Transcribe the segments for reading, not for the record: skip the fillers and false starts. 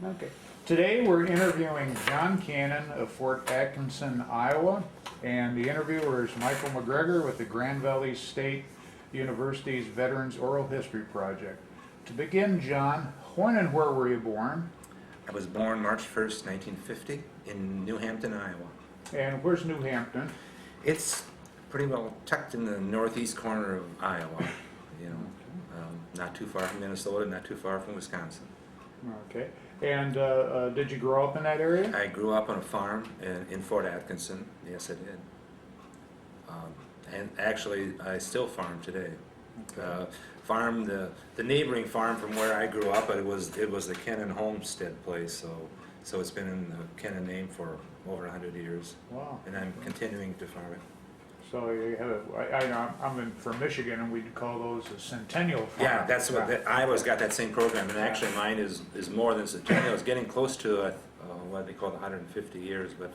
Okay. Today we're interviewing John Kuennen of Fort Atkinson, Iowa, and the interviewer is Michael McGregor with the Grand Valley State University's Veterans Oral History Project. To begin, John, when and where were you born? I was born March 1st, 1950 in New Hampton, Iowa. And where's New Hampton? It's pretty well tucked in the northeast corner of Iowa, you know, not too far from Minnesota, not too far from Wisconsin. Okay. And did you grow up in that area? I grew up on a farm in Fort Atkinson. Yes, I did. And actually, I still farm today. Okay. Farm the neighboring farm from where I grew up, but it was the Kuennen homestead place. So it's been in the Kuennen name for over 100 years. Wow. And I'm continuing to farm it. So you have I'm from Michigan, and we'd call those a centennial farm. Yeah, that's what Iowa's got, that same program, and actually mine is more than centennial. It's getting close to what they call 150 years, but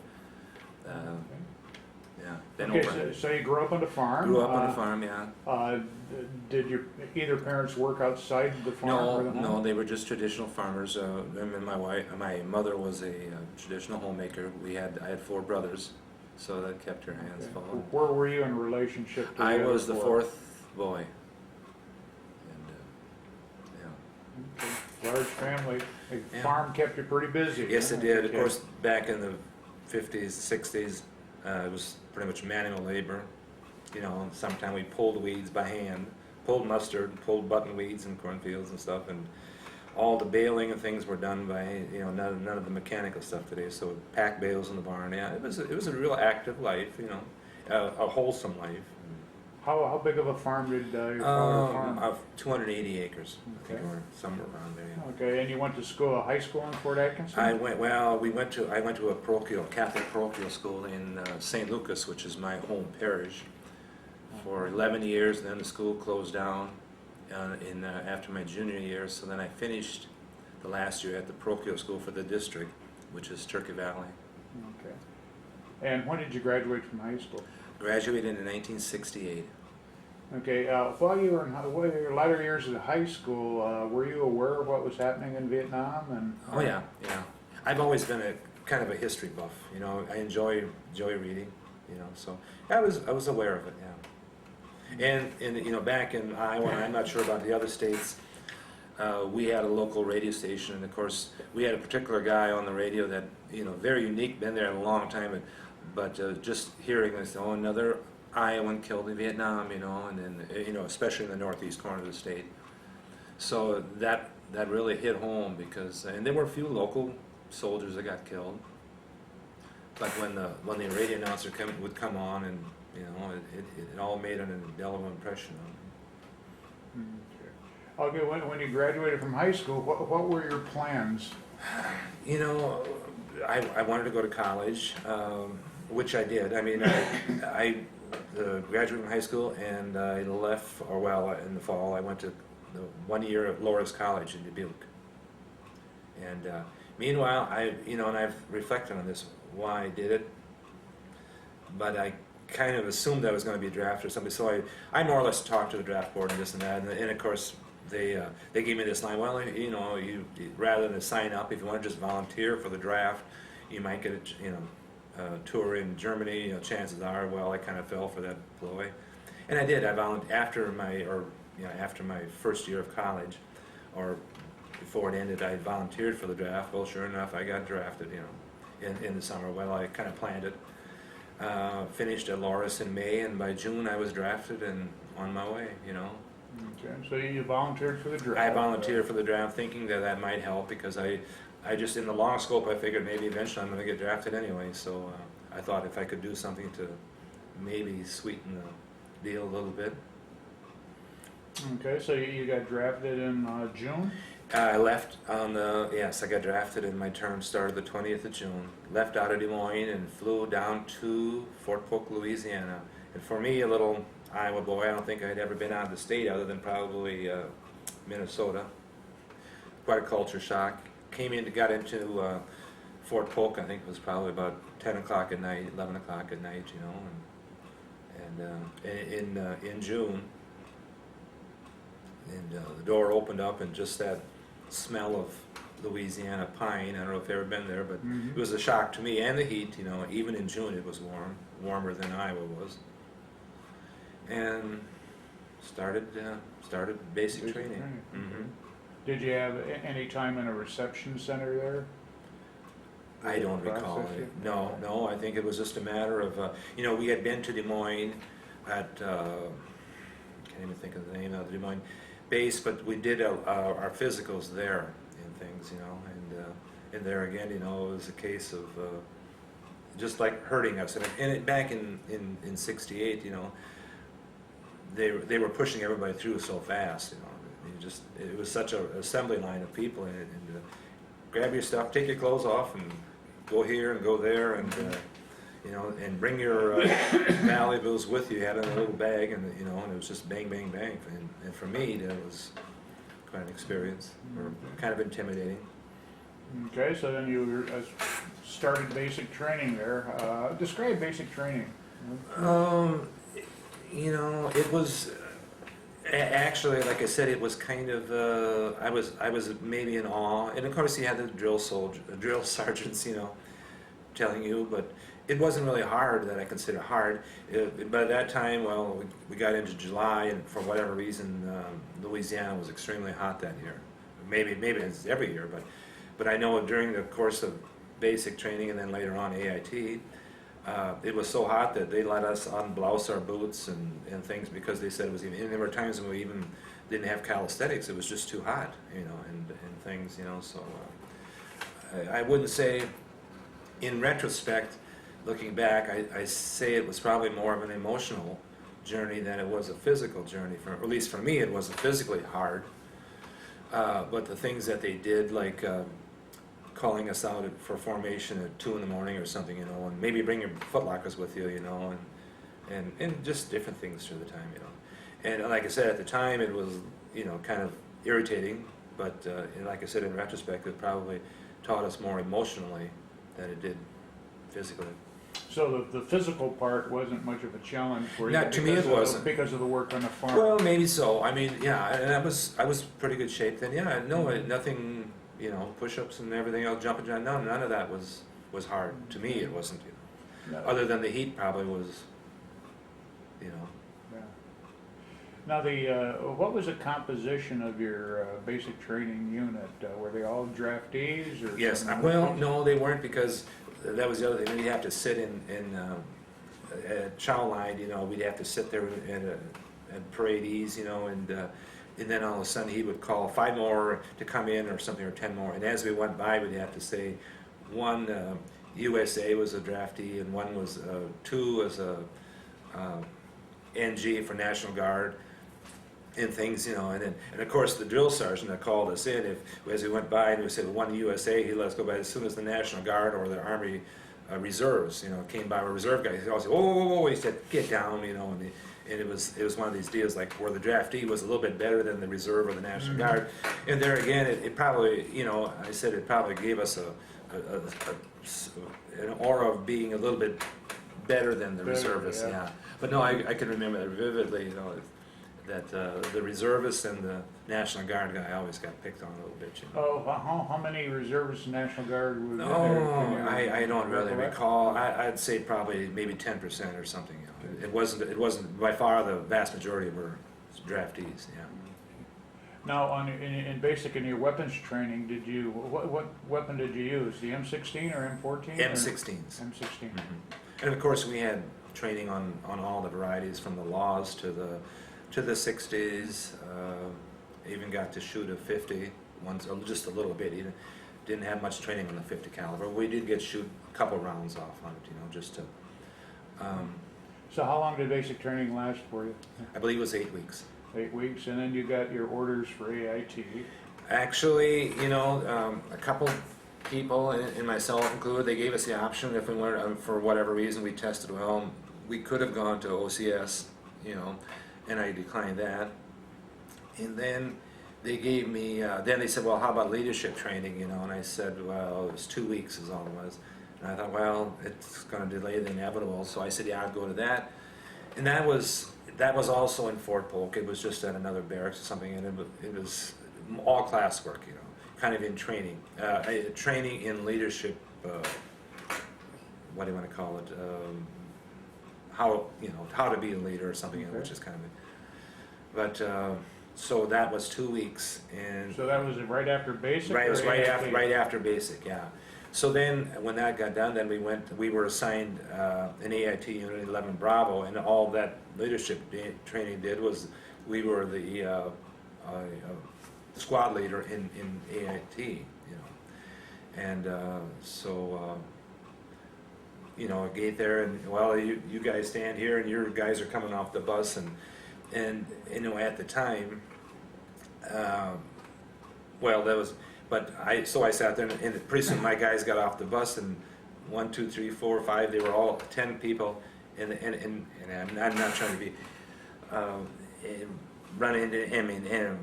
yeah. Then Okay, so you grew up on the farm. Grew up on a farm, yeah. Did your either parents work outside the farm or the home? No, they were just traditional farmers. And my mother was a traditional homemaker. I had 4 brothers, so that kept her hands full. Where were you in relationship to I the was the other 4th boy. And yeah. Okay. Large family. The Yeah. farm kept you pretty busy. Yes, huh? it did. Of Okay. course, back in the 50s, 60s, it was pretty much manual labor. You know, sometimes we pulled weeds by hand, pulled mustard, pulled button weeds in cornfields and stuff, and all the baling and things were done by, you know, none of the mechanical stuff today. So pack bales in the barn. Yeah, it was a real active life, you know, a wholesome life. How big of a farm did your father farm? Of 280 acres, I think, Okay. or somewhere around there. Yeah. Okay, and you went to school, high school in Fort Atkinson? I went to a Catholic parochial school in St. Lucas, which is my home parish, for 11 years. Then the school closed down after my junior year, so then I finished the last year at the parochial school for the district, which is Turkey Valley. Okay. And when did you graduate from high school? Graduated in 1968. Okay, while you were in your latter years at high school, were you aware of what was happening in Vietnam? And Oh yeah, yeah. I've always been a kind of a history buff. You know, I enjoy reading. You know, so I was aware of it. Yeah. And you know, back in Iowa, and I'm not sure about the other states, we had a local radio station, and of course, we had a particular guy on the radio that, you know, very unique, been there a long time, but just hearing this, oh, another Iowan killed in Vietnam, you know, and then, you know, especially in the northeast corner of the state. So that really hit home because, and there were a few local soldiers that got killed, but when the radio announcer would come on, and you know, it all made an indelible impression on me. Okay, when you graduated from high school, what were your plans? You know, I wanted to go to college, which I did. I mean, I graduated from high school, and I left, or well, in the fall, I went to the 1 year at Loras College in Dubuque. And meanwhile, and I've reflected on this, why I did it, but I kind of assumed I was going to be drafted or something, so I more or less talked to the draft board and this and that, and of course, they gave me this line, well, you know, you rather than sign up, if you want to just volunteer for the draft, you might get a tour in Germany. You know, chances are, well, I kind of fell for that ploy, and I did. I volunteered after my first year of college, or before it ended, I volunteered for the draft. Well, sure enough, I got drafted. You know, in the summer. Well, I kind of planned it. Finished at Loras in May, and by June I was drafted and on my way. You know. Okay, so you volunteered for the draft. I volunteered for the draft, thinking that might help, because I just, in the long scope, I figured maybe eventually I'm going to get drafted anyway. So I thought if I could do something to maybe sweeten the deal a little bit. Okay, so you got drafted in June? I left on yes, I got drafted, and my term started the 20th of June. Left out of Des Moines and flew down to Fort Polk, Louisiana. And for me, a little Iowa boy, I don't think I'd ever been out of the state other than probably Minnesota. Quite a culture shock. Got into Fort Polk, I think it was probably about 10 o'clock at night, 11 o'clock at night, you know, and in June, and the door opened up, and just that smell of Louisiana pine. I don't know if you've ever been there, but Mhm. it was a shock to me, and the heat. Even in June it was warmer than Iowa was. And started basic training. Okay. Did you have any time in a reception center there? I don't recall Process it. it? No, I think it was just a matter of, we had been to Des Moines at, can't even think of the name of the Des Moines base, but we did our physicals there and things, and there again, it was a case of just like hurting us. And back in '68, they were pushing everybody through so fast, it was such an assembly line of people, and grab your stuff, take your clothes off, and go here and go there, and and bring your valuables with you. You had it in a little bag, and and it was just bang, bang, bang. And for me, that was quite an experience, or kind of intimidating. Okay, so then you started basic training there. Describe basic training. It was actually, like I said, it was kind of I was maybe in awe, and of course you had the drill sergeants, telling you, but it wasn't really hard that I consider hard. But at that time, well, we got into July, and for whatever reason, Louisiana was extremely hot that year. Maybe it's every year, but I know during the course of basic training and then later on AIT, it was so hot that they let us unblouse our boots and things, because they said it was even, and there were times when we even didn't have calisthenics. It was just too hot, and things, so I wouldn't say, in retrospect, looking back, I say it was probably more of an emotional journey than it was a physical journey. Or at least for me, it wasn't physically hard, but the things that they did, like calling us out for formation at 2 in the morning or something, and maybe bring your footlockers with you, and just different things through the time, And like I said, at the time it was, kind of irritating, but like I said, in retrospect, it probably taught us more emotionally than it did physically. So the physical part wasn't much of a challenge for you? Not to me, it wasn't. Because of the work on the farm? Well, maybe so. I mean, yeah, and I was pretty good shape then. Yeah, no, nothing, push-ups and everything else, jumping, none of that was hard. To me, it wasn't, No. Other than the heat probably was, Yeah. Now, what was the composition of your basic training unit? Were they all draftees? Or Yes, some- well, no, they weren't, because that was the other thing. We'd have to sit in at chow line, we'd have to sit there at parade ease, and then all of a sudden he would call 5 more to come in or something, or 10 more. And as we went by, we'd have to say one USA was a draftee, and 2 was a NG for National Guard, and things, and of course the drill sergeant that called us in, as we went by and we said 1 USA, he let us go by. As soon as the National Guard or the Army Reserves, came by, a reserve guy, he always said, whoa, he said, get down, and it was one of these deals like where the draftee was a little bit better than the reserve or the National Guard, and there again, it probably, I said it probably gave us an aura of being a little bit better than the reservists, yeah. But no, I can remember that vividly, that the reservists and the National Guard guy always got picked on a little bit. Oh, how many reservists and National Guard were there? Oh, I don't really recall. I'd say probably maybe 10% or something. It wasn't by far the vast majority were draftees. Yeah. Now, in basic, in your weapons training, what weapon did you use? The M16 or M14? M16s. M16. Mm-hmm. And of course, we had training on all the varieties, from the laws to the 60s. Even got to shoot a 50 once, just a little bit. He didn't have much training on the 50 caliber. We did get shoot a couple rounds off on it, just to. So how long did basic training last for you? I believe it was 8 weeks. 8 weeks, and then you got your orders for AIT. Actually, a couple people, and myself included, they gave us the option if we wanted, for whatever reason we tested well. We could have gone to OCS, and I declined that. And then they gave me, then they said, well, how about leadership training, and I said, well, it was 2 weeks is all it was. And I thought, well, it's going to delay the inevitable, so I said, yeah, I'd go to that. And that was also in Fort Polk. It was just at another barracks or something, and it was all classwork, kind of in training, training in leadership. What do you want to call it? How to be a leader or something, Okay. which is kind of. But so that was 2 weeks, and So that was right after basic? right, it was or AIT? right after basic, yeah. So then, when that got done, then we were assigned an AIT Unit 11 Bravo, and all that leadership training did was, we were the squad leader in AIT, you know. And so, you know, I get there, and well, you guys stand here, and your guys are coming off the bus, and you know, at the time, well, that was, but I sat there, and pretty soon my guys got off the bus, and 1, 2, 3, 4, 5, they were all 10 people, and I'm not trying to be run into, I mean, and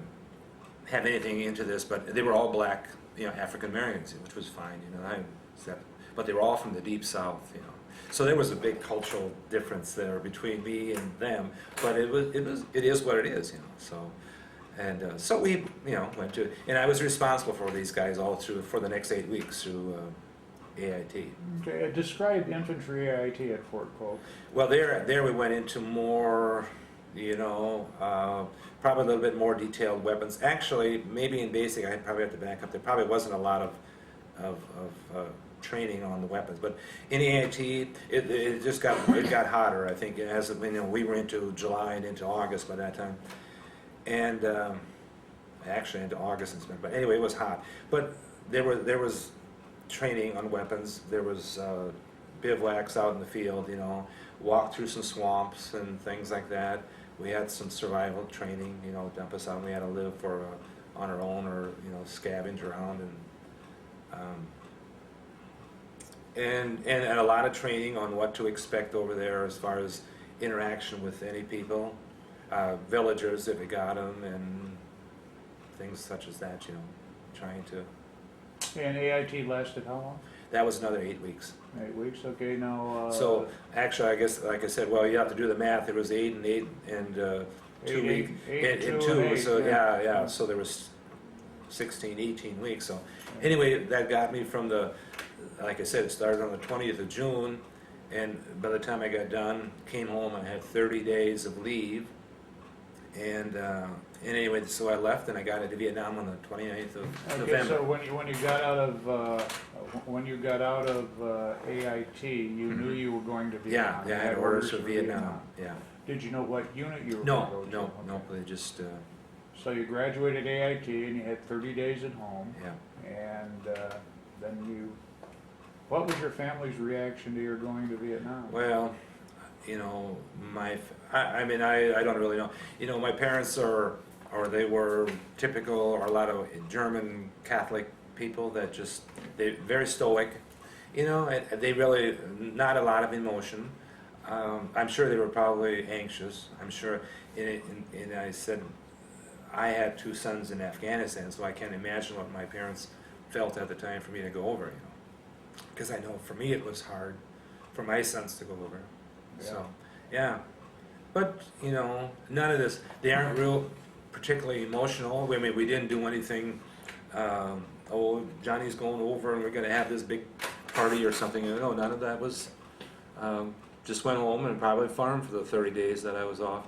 have anything into this, but they were all black, you know, African Americans, which was fine, you know. But they were all from the deep South, you know. So there was a big cultural difference there between me and them, but it is what it is, you know. So. And so we, you know, went to, and I was responsible for these guys all through, for the next 8 weeks through AIT. Okay, describe infantry AIT at Fort Polk. Well, there we went into more, you know, probably a little bit more detailed weapons. Actually, maybe in basic, I probably have to back up. There probably wasn't a lot of training on the weapons, but in AIT, it just got hotter. I think as you know, we were into July and into August by that time. And actually into August, but anyway, it was hot. But there was training on weapons. There was bivouacs out in the field, you know, walk through some swamps and things like that. We had some survival training, you know, dump us out, and we had to live on our own, or you know, scavenge around, and a lot of training on what to expect over there as far as interaction with any people. Villagers if we got them, and things such as that, you know, trying to. And AIT lasted how long? That was another 8 weeks. 8 weeks, okay, now... So, actually, I guess, like I said, well, you have to do the math, it was 8 and 8, and 2 weeks. Eight, Two, and 8, so yeah, so there was 16, 18 weeks, so. Anyway, that got me from the, like I said, it started on the 20th of June, and by the time I got done, came home, I had 30 days of leave. And anyway, so I left, and I got into Vietnam on the 29th of November. Okay, so when you got out of AIT, you knew you were going to Vietnam. Yeah, I had orders for Vietnam. Yeah. Did you know what unit you were No, going to go to? no, they just. So you graduated AIT, and you had 30 days at home. Yeah. And then you. What was your family's reaction to your going to Vietnam? Well, you know, I mean, I don't really know. You know, my parents they were typical, or a lot of German Catholic people that just, they're very stoic. You know, they really, not a lot of emotion. I'm sure they were probably anxious. I'm sure, and I said, I had 2 sons in Afghanistan, so I can't imagine what my parents felt at the time for me to go over, you know. Because I know for me it was hard for my sons to go over. Yeah. So, yeah. But, you know, none of this, they aren't real particularly emotional. I mean, we didn't do anything, oh, Johnny's going over and we're going to have this big party or something. No, none of that was, just went home and probably farmed for the 30 days that I was off.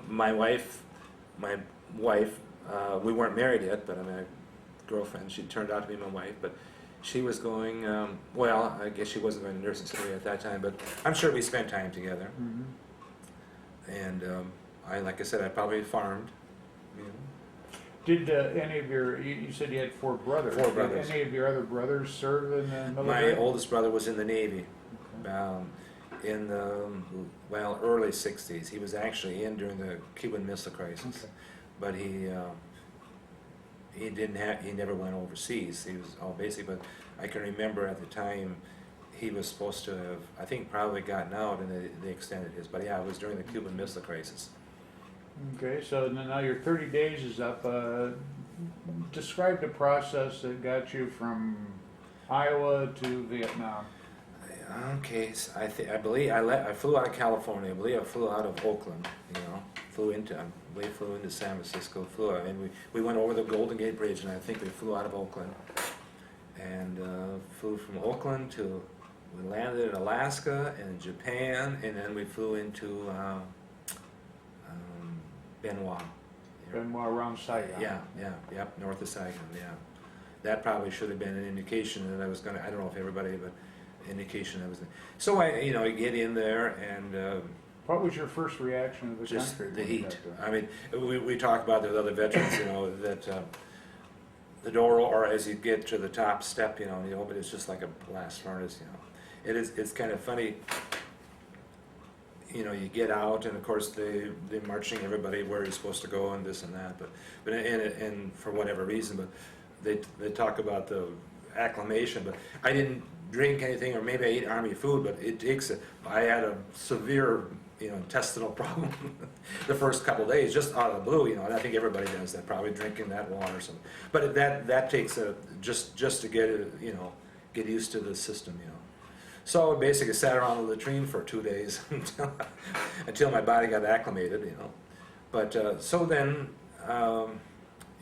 My wife, we weren't married yet, but I mean, girlfriend, she turned out to be my wife, but she was going, well, I guess she wasn't going to nursing school at that time, but I'm sure we spent time together. Mm-hmm. And like I said, I probably farmed. You know. Did any of you said you had 4 brothers. 4 brothers. Did any of your other brothers serve in the military? My oldest brother was in the Navy. Okay. In the, well, early 60s. He was actually in during the Cuban Missile Crisis. Okay. But he never went overseas. He was all basic, but I can remember at the time he was supposed to have, I think, probably gotten out, and they extended his. But yeah, it was during the Cuban Missile Crisis. Okay, so now your 30 days is up. Describe the process that got you from Iowa to Vietnam. Okay, so I believe I flew out of California. I believe I flew out of Oakland, you know, flew into San Francisco. We went over the Golden Gate Bridge, and I think we flew out of Oakland, and flew from Oakland to. We landed in Alaska and Japan, and then we flew into Benoit. Benoit around Saigon. Yep, north of Saigon, yeah. That probably should have been an indication that I was gonna, I don't know if everybody, but indication I was, so I get in there and What was your first reaction to the just country? the when you heat. got there? I mean, we talk about the other veterans, that the door, or as you get to the top step, and you open, it's just like a blast furnace, It's kind of funny, you get out, and of course they're marching everybody where you're supposed to go and this and that, and for whatever reason, but they talk about the acclimation, but I didn't drink anything, or maybe I ate Army food, but I had a severe, intestinal problem the first couple of days, just out of the blue, and I think everybody does that, probably drinking that water or something. But that takes just to get it, get used to the system, So I basically sat around the latrine for 2 days until my body got acclimated, But so then,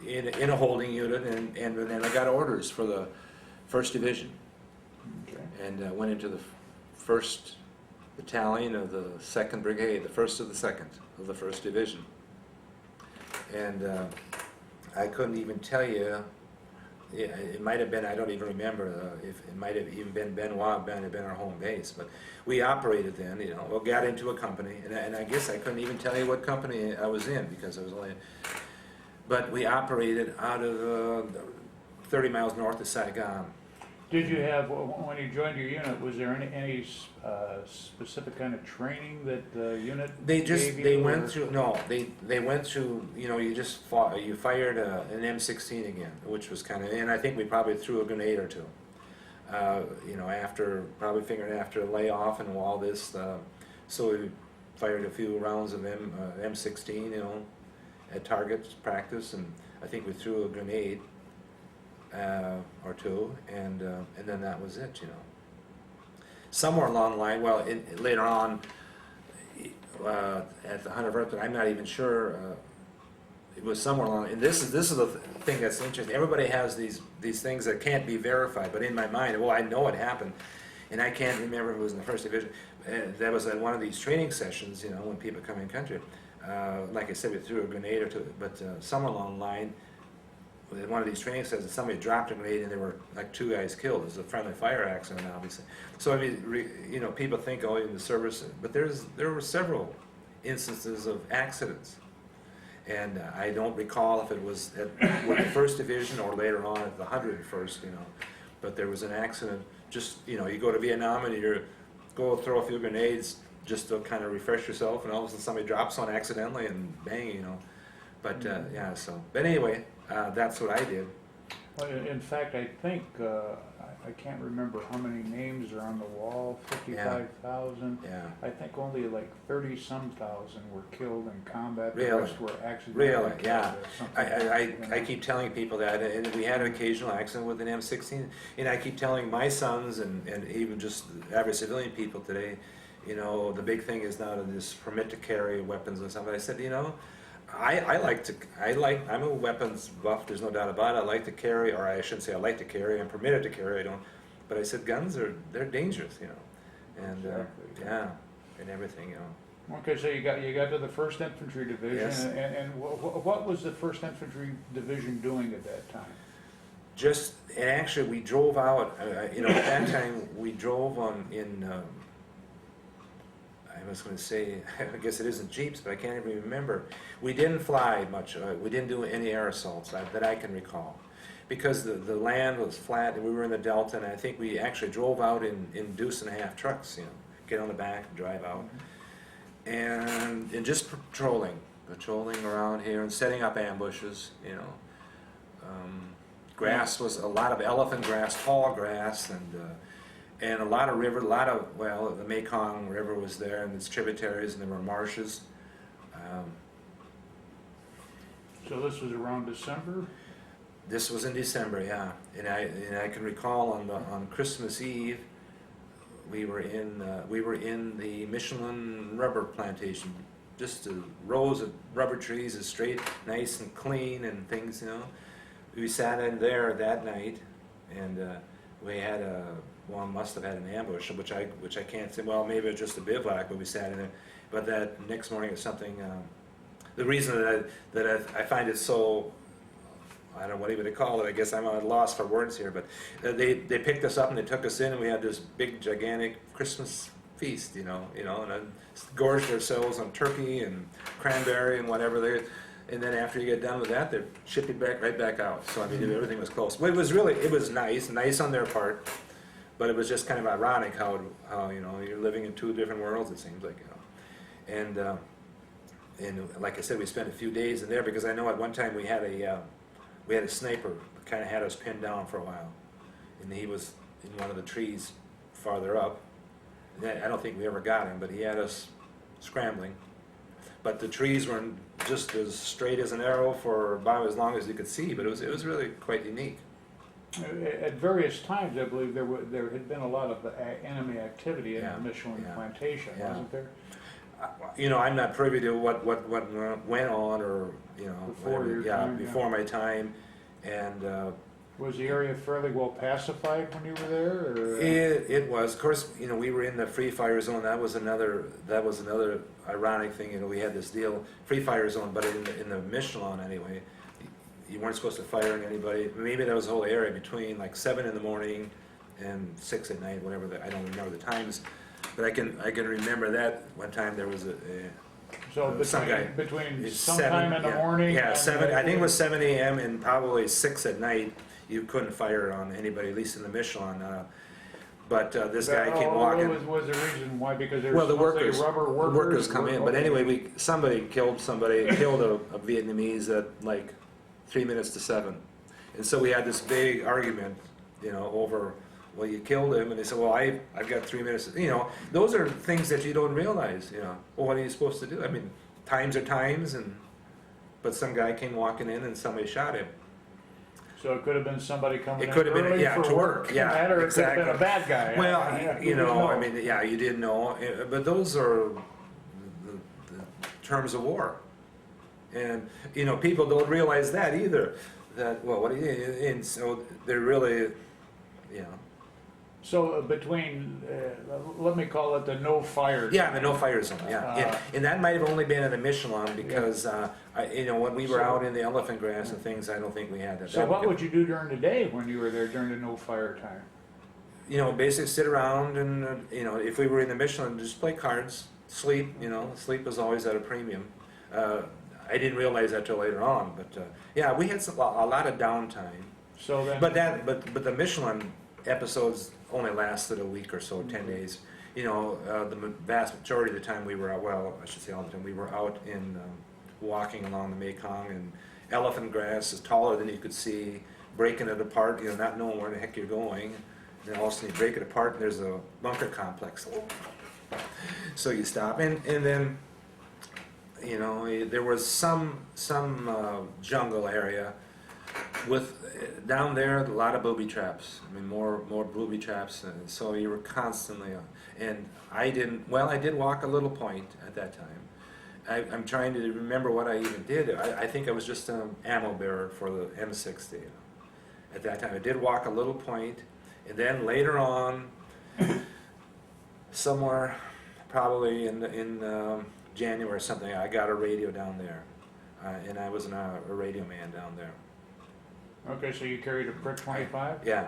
in a holding unit, and then I got orders for the 1st Division, Okay. and went into the 1st Battalion of the 2nd Brigade, the 1st of the 2nd of the 1st Division. And I couldn't even tell you. Yeah, it might have been, I don't even remember, if it might have even been Benoit, might have been our home base, but we operated then, got into a company, and I guess I couldn't even tell you what company I was in, because I was only, but we operated out of 30 miles north of Saigon. Did you have, when you joined your unit, was there any specific kind of training that the unit gave you? They went through, you just fought, you fired an M16 again, which was kind of, and I think we probably threw a grenade or two, after a layoff and all this, so we fired a few rounds of M16, at targets practice, and I think we threw a grenade or two, and then that was it, Somewhere along the line, later on, at the 100th birthday, I'm not even sure, it was somewhere along, and this is the thing that's interesting. Everybody has these things that can't be verified, but in my mind, I know it happened, and I can't remember if it was in the 1st Division. That was at one of these training sessions, when people come in country. Like I said, we threw a grenade or two, but somewhere along the line, in one of these training sessions, somebody dropped a grenade and there were like 2 guys killed. It was a friendly fire accident, obviously. So people think, in the service, but there were several instances of accidents, and I don't recall if it was with the 1st Division or later on at the 101st, but there was an accident. Just you go to Vietnam and you go throw a few grenades just to kind of refresh yourself, and all of a sudden somebody drops one accidentally and bang, But but anyway. That's what I did. Well, in fact, I think, I can't remember how many names are on the wall, 55,000. Yeah. I think only like 30-some thousand were killed in combat. Really? The rest were accidentally Really, killed yeah. or something like that, I keep telling people that, and we had an occasional accident with an M16, and I keep telling my sons and even just average civilian people today, the big thing is now to this permit to carry weapons and something. I said, I'm a weapons buff, there's no doubt about it. I like to carry, or I shouldn't say I like to carry, I'm permitted to carry, I don't, but I said guns they're dangerous, and Exactly. and everything, Okay, so you got to the 1st Infantry Division, Yes. and what was the 1st Infantry Division doing at that time? And actually we drove out, at that time we drove I was going to say, I guess it isn't Jeeps, but I can't even remember. We didn't fly much. We didn't do any air assaults that I can recall, because the land was flat and we were in the Delta, and I think we actually drove out in deuce-and-a-half trucks, get on the back and drive out, and just patrolling around here and setting up ambushes, Grass was a lot of elephant grass, tall grass, and a lot of river, the Mekong River was there and its tributaries, and there were marshes. So this was around December? This was in December, yeah. And I can recall on Christmas Eve, we were in the Michelin rubber plantation just rows of rubber trees, is straight, nice and clean and things, you know. We sat in there that night, and we had one must have had an ambush, which I can't say. Well, maybe it was just a bivouac, but we sat in it. But that next morning was something. The reason that I find it so, I don't know what even to call it. I guess I'm at a loss for words here. But they picked us up and they took us in, and we had this big gigantic Christmas feast, you know, and gorged ourselves on turkey and cranberry and whatever. And then after you get done with that, they ship you right back out. So I mean, everything was close. Well, it was nice on their part, but it was just kind of ironic how you know, you're living in two different worlds. It seems like, you know, and like I said, we spent a few days in there because I know at one time we had a sniper that kind of had us pinned down for a while, and he was in one of the trees farther up. I don't think we ever got him, but he had us scrambling. But the trees were just as straight as an arrow for about as long as you could see. But it was really quite unique. At various times, I believe there had been a lot of enemy activity in the Michelin plantation, wasn't there? You know, I'm not privy to what went on, or you know, before my time, and. Was the area fairly well pacified when you were there? Or? It was. Of course, you know, we were in the free fire zone. That was another ironic thing. You know, we had this deal, free fire zone, but in the Michelin anyway, you weren't supposed to fire on anybody. Maybe that was the whole area between like 7 in the morning and 6 at night, whatever. I don't remember the times, but I can remember that one time there was between sometime in the morning. Yeah, 7. I think it was 7 a.m. and probably 6 at night. You couldn't fire on anybody, at least in the Michelin. But this guy came walking. What was the reason why? Because there well, the rubber workers come in. But anyway, somebody killed a Vietnamese at like 3 minutes to 7, and so we had this big argument, you know, over, well, you killed him, and they said, well, I've got 3 minutes. You know, those are things that you don't realize. You know, well, what are you supposed to do? I mean, times are times, but some guy came walking in and somebody shot him. So it could have been somebody coming in early for work. Yeah, or exactly. It could have been a bad guy. Well, you know, I mean, yeah, you didn't know. But those are the terms of war. And, you know, people don't realize that either. That, well, what are you, and so they're really, you know. So between, let me call it the no-fire zone. Yeah, the no-fire zone, yeah. And that might have only been in the Michelin because, you know, when we were out in the elephant grass and things, I don't think we had that. So what would you do during the day when you were there during the no-fire time? You know, basically sit around and, you know, if we were in the Michelin, just play cards, sleep, you know. Sleep was always at a premium. I didn't realize that till later on, but, yeah, we had a lot of downtime. So then... But the Michelin episodes only lasted a week or so, 10 days. You know, the vast majority of the time we were out, well, I should say all the time, we were out in walking along the Mekong, and elephant grass is taller than you could see, breaking it apart, you know, not knowing where the heck you're going. And then all of a sudden you break it apart and there's a bunker complex. So you stop, and then, you know, there was some jungle area with down there a lot of booby traps. I mean, more booby traps, and so you were constantly on. And I did walk a little point at that time. I'm trying to remember what I even did. I think I was just an ammo bearer for the M60. You know. At that time, I did walk a little point, and then later on, somewhere probably in January or something, I got a radio down there, and I was a radio man down there. Okay, so you carried a Prick 25? Yeah.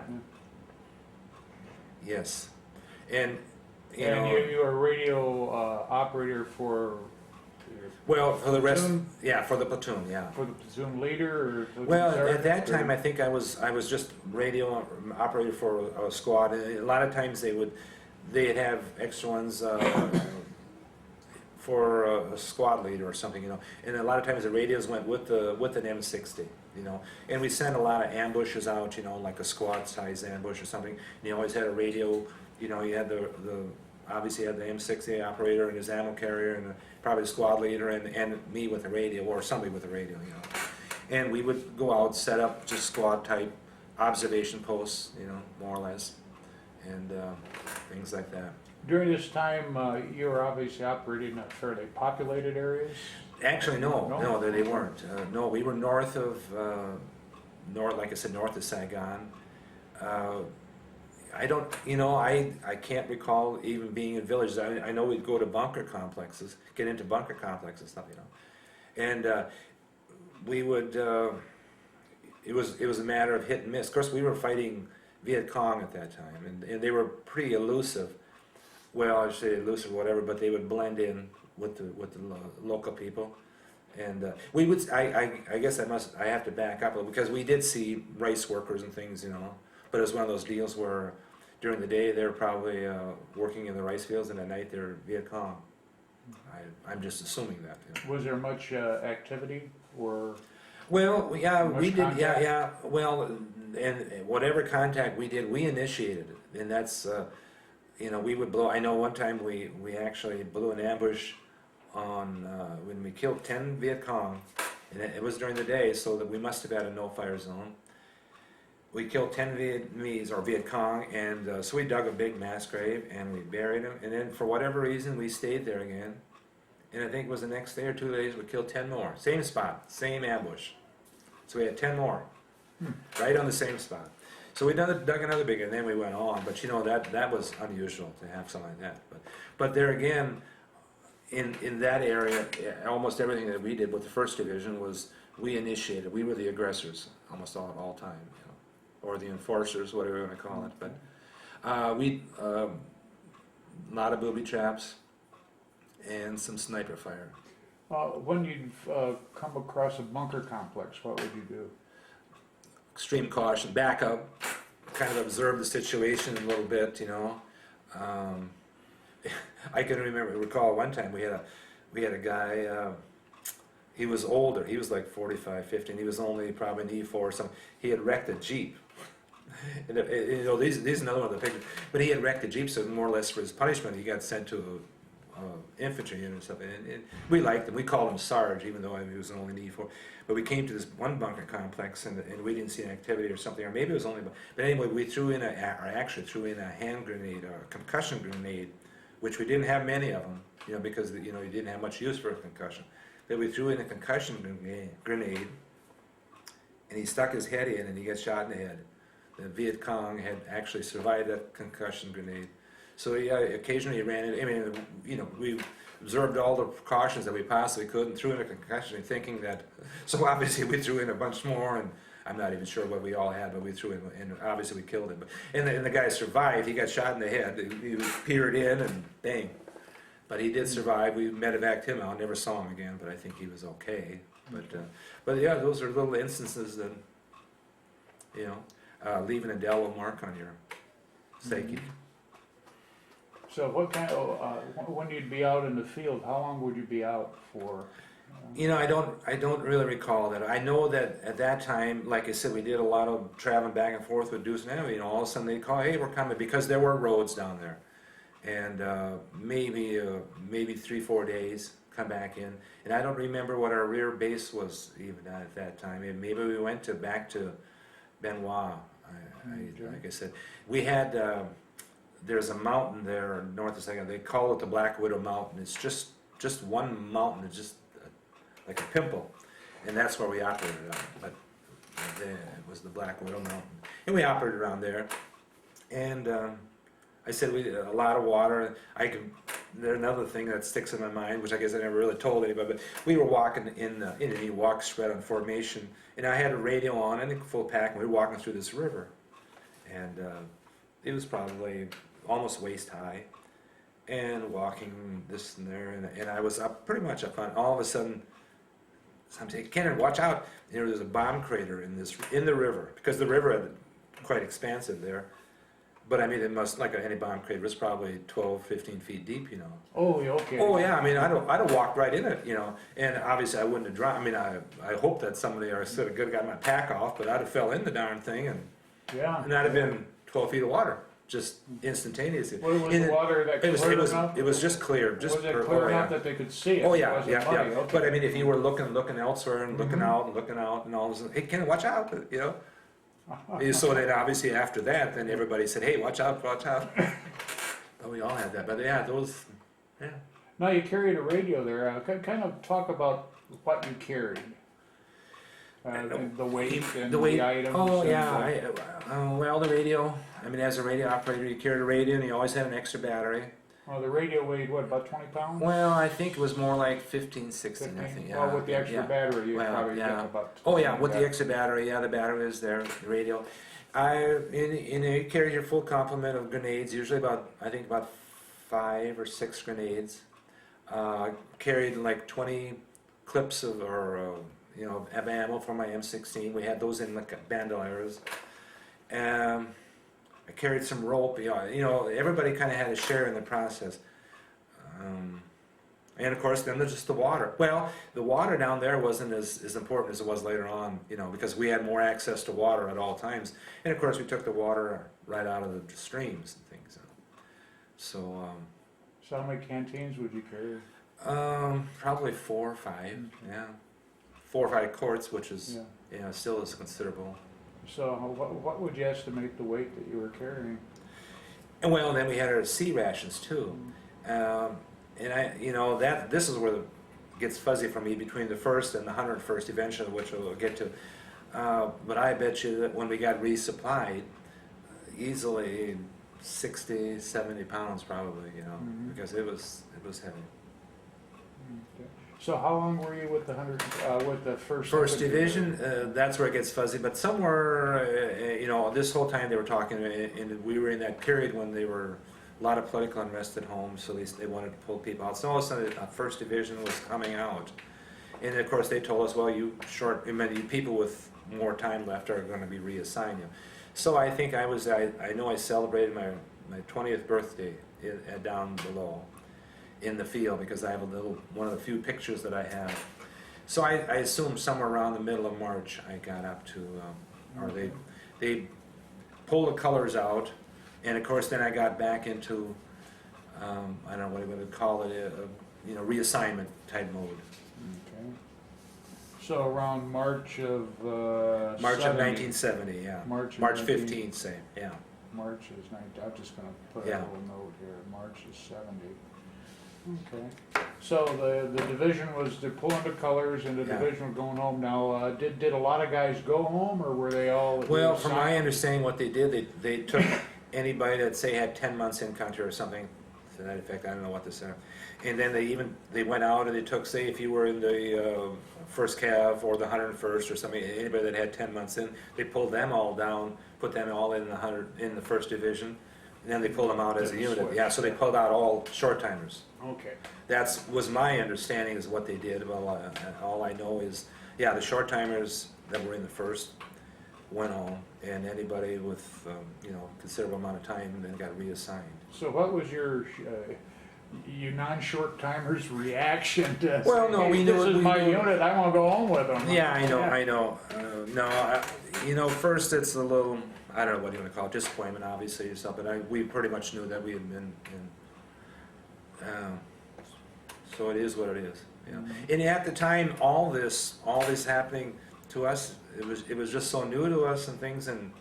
Yes. And you know, you were a radio operator for... Well, for the rest, yeah, for the platoon, yeah. For the platoon leader or platoon well, sergeant, at that time, I think I was just radio operator for a squad. And a lot of times they'd have extra ones for a squad leader or something, you know. And a lot of times the radios went with an M60, you know. And we sent a lot of ambushes out, you know, like a squad-size ambush or something. And you always had a radio, you know. You had obviously had the M60 operator and his ammo carrier and probably the squad leader and me with a radio, or somebody with a radio, you know. And we would go out, set up just squad-type observation posts, you know, more or less, and things like that. During this time, you were obviously operating in fairly populated areas? Actually, No? no, they weren't. No, we were north of, like I said, north of Saigon. I don't, I can't recall even being in villages. I know we'd go to bunker complexes, get into bunker complexes and stuff, and we would. It was a matter of hit and miss. Of course, we were fighting Viet Cong at that time, and they were pretty elusive. Well, I should say elusive, or whatever, but they would blend in with the local people, and we would. I guess I have to back up a little, because we did see rice workers and things, but it was one of those deals where during the day they're probably working in the rice fields, and at night they're Viet Cong. I'm just assuming that. Was there much activity or? Well, yeah, we did. Contact? Yeah. Well, and whatever contact we did, we initiated it, and that's we would blow. I know one time we actually blew an ambush on when we killed 10 Viet Cong, and it was during the day, so that we must have had a no-fire zone. We killed 10 Vietnamese or Viet Cong, and so we dug a big mass grave and we buried them. And then for whatever reason, we stayed there again. And I think it was the next day or 2 days, we killed 10 more. Same spot, same ambush. So we had 10 more, right on the same spot. So we dug another big, and then we went on. But that was unusual to have something like that. But there again, in that area, almost everything that we did with the 1st Division was we initiated. We were the aggressors almost all time, or the enforcers, whatever you want to call it. But we a lot of booby traps and some sniper fire. When you'd come across a bunker complex, what would you do? Extreme caution, back up, kind of observe the situation a little bit, I can recall one time we had a guy, he was older, he was like 45, 50, and he was only probably an E4 or something. He had wrecked a Jeep. And, these is another one of the pictures, but he had wrecked a Jeep, so more or less for his punishment, he got sent to infantry unit or something, and we liked him. We called him Sarge, even though he was only an E4. But we came to this one bunker complex, and we didn't see an activity or something, or maybe it was only. But anyway, we actually threw in a hand grenade, or a concussion grenade, which we didn't have many of them, because you didn't have much use for a concussion. But we threw in a concussion grenade, and he stuck his head in, and he got shot in the head. The Viet Cong had actually survived that concussion grenade. So occasionally he ran it. We observed all the precautions that we possibly could and threw in a concussion, thinking that. So obviously we threw in a bunch more, and I'm not even sure what we all had, but we threw in, and obviously we killed him. But and the guy survived. He got shot in the head. He peered in, and bang. But he did survive. We medevaced him out. Never saw him again, but I think he was okay. But yeah, those are little instances that leave an indelible mark on your psyche. So what kind of, when you'd be out in the field, how long would you be out for? I don't really recall that. I know that at that time, like I said, we did a lot of traveling back and forth with Deuce and Enemy, all of a sudden they'd call, hey, we're coming, because there were roads down there. And maybe 3-4 days, come back in. And I don't remember what our rear base was even at that time. Maybe we went back to Benoit. Like I said, we had, there's a mountain there north of Saigon. They call it the Black Widow Mountain. It's just one mountain. It's just like a pimple, and that's where we operated on. But then it was the Black Widow Mountain, and we operated around there. And I said we a lot of water. There's another thing that sticks in my mind, which I guess I never really told anybody. But we were walking in a walk spread on formation, and I had a radio on and a full pack, and we were walking through this river, and it was probably almost waist high, and walking this and there, and I was pretty much up on. All of a sudden, I'm saying, Kuennen, watch out! There's a bomb crater in the river, because the river had quite expansive there. But I mean, it must, like any bomb crater, was probably 12, 15 feet deep, Oh, okay. Oh yeah, I mean, I'd have walked right in it, and obviously I wouldn't have drowned. I mean, I hope that somebody or I could have got my pack off, but I'd have fell in the darn thing, and I'd have been 12 feet of water. Just instantaneously. Was the water that clear enough? It was just clear. Was it clear enough that they could see it? Oh yeah, It yeah. muddy. Okay. But I mean, if you were looking elsewhere and looking out and all of a sudden, hey, Ken, watch out, So then obviously after that, then everybody said, hey, watch out. Oh, we all had that, but yeah, those, yeah. Now, you carried a radio there, kind of talk about what you carried. And the weight and the items. Oh, and yeah, well, the radio, I mean, as a radio operator, you carried a radio and you always had an extra battery. the radio weighed, what, about 20 pounds? Well, I think it was more like 15, 16, 15? I think, yeah. Well, with the extra yeah. battery, you Well, probably yeah. get about. Oh, yeah, with the that. extra battery, yeah, the battery is there, the radio. You carry your full complement of grenades, usually I think about 5 or 6 grenades. Carried like 20 clips of ammo for my M16. We had those in like bandoliers. I carried some rope. Everybody kind of had a share in the process. And of course, then there's just the water. Well, the water down there wasn't as important as it was later on, because we had more access to water at all times. And of course, we took the water right out of the streams and things. So how many canteens would you carry? probably 4 or 5. Yeah, 4 or 5 quarts, which is still is considerable. So what would you estimate the weight that you were carrying? And well, then we had our sea rations too. And this is where it gets fuzzy for me between the 1st and the 101st eventually, which we'll get to. But I bet you that when we got resupplied, easily 60, 70 pounds probably, because it was heavy. Okay. So how long were you with the first Division? That's where it gets fuzzy. But somewhere, this whole time they were talking, and we were in that period when they were a lot of political unrest at home, so they wanted to pull people out. So all of a sudden, First Division was coming out, and of course they told us, well, you people with more time left are going to be reassigned you. So I think I know I celebrated my 20th birthday down below in the field, because I have one of the few pictures that I have. So I assume somewhere around the middle of March I got up to, or they pulled the colors out, and of course then I got back into, I don't know what you would call it, reassignment type mode. Okay. So around March of March 70. of 1970, yeah. March 15th, say, yeah. March is 19. I'm just going to put a little note here. March is 70. Okay. So the division they're pulling the colors, and the division was going home. Now, did a lot of guys go home, or were they all? Well, from my understanding, what they did, they took anybody that say had 10 months in country or something to that effect. I don't know what to say. And then they went out and they took, say, if you were in the 1st Cav or the 101st or something, anybody that had 10 months in, they pulled them all down, put them all in the 1st Division, and then they pulled them out as a unit. Yeah, so they pulled out all short timers. Okay. That was my understanding is what they did. Well, all I know is, the short timers that were in the 1st went home, and anybody with considerable amount of time then got reassigned. So what was your you non-short timers' reaction to? Well, no, we knew this is my unit. I want to go home with them. Yeah, I know. First it's a little, I don't know what you want to call it, disappointment, obviously, or something. We pretty much knew that we had been in. So it is what it is. And at the time, all this happening to us, it was just so new to us and things, and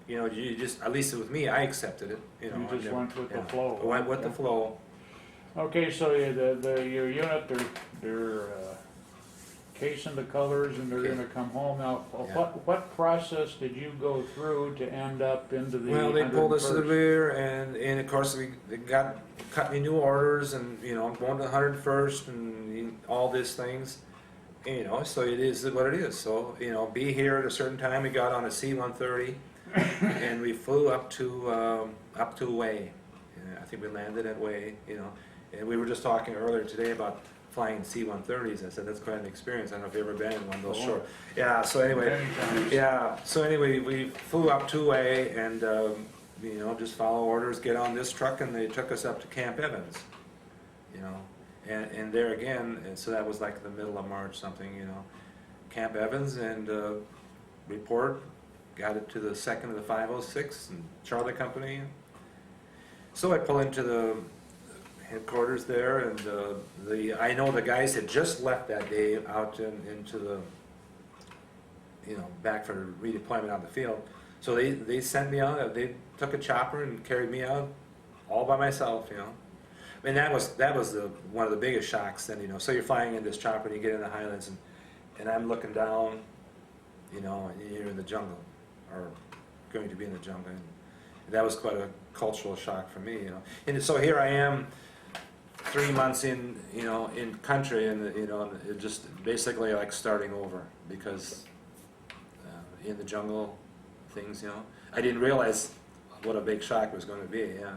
you just, at least with me, I accepted it. You just went with the flow. I went with the flow. Okay, so your unit, they're casing the colors, and they're going to come home. Now, what process did you go through to end up into the? Well, they pulled us to the rear, and of course they cut me new orders, and I'm going to the 101st, and all these things. So it is what it is. So be here at a certain time. We got on a C-130, and we flew up to Way. I think we landed at Way. And we were just talking earlier today about flying C-130s. I said that's quite an experience. I don't know if you've ever been in one of those short. Yeah. So anyway, we flew up to Way, and just follow orders, get on this truck, and they took us up to Camp Evans. And there again, and so that was like the middle of March, something. Camp Evans, and report. Got it to the 2nd of the 506 and Charlie Company. So I pull into the headquarters there, and I know the guys had just left that day out into the back for redeployment on the field. So they sent me out. They took a chopper and carried me out all by myself, you know. I mean, that was one of the biggest shocks then, you know. So you're flying in this chopper and you get in the highlands, and I'm looking down, you know, and you're in the jungle, or going to be in the jungle. And that was quite a cultural shock for me, you know. And so here I am, 3 months in, you know, in country, and you know, it just basically like starting over, because in the jungle, things, you know, I didn't realize what a big shock was going to be. Yeah.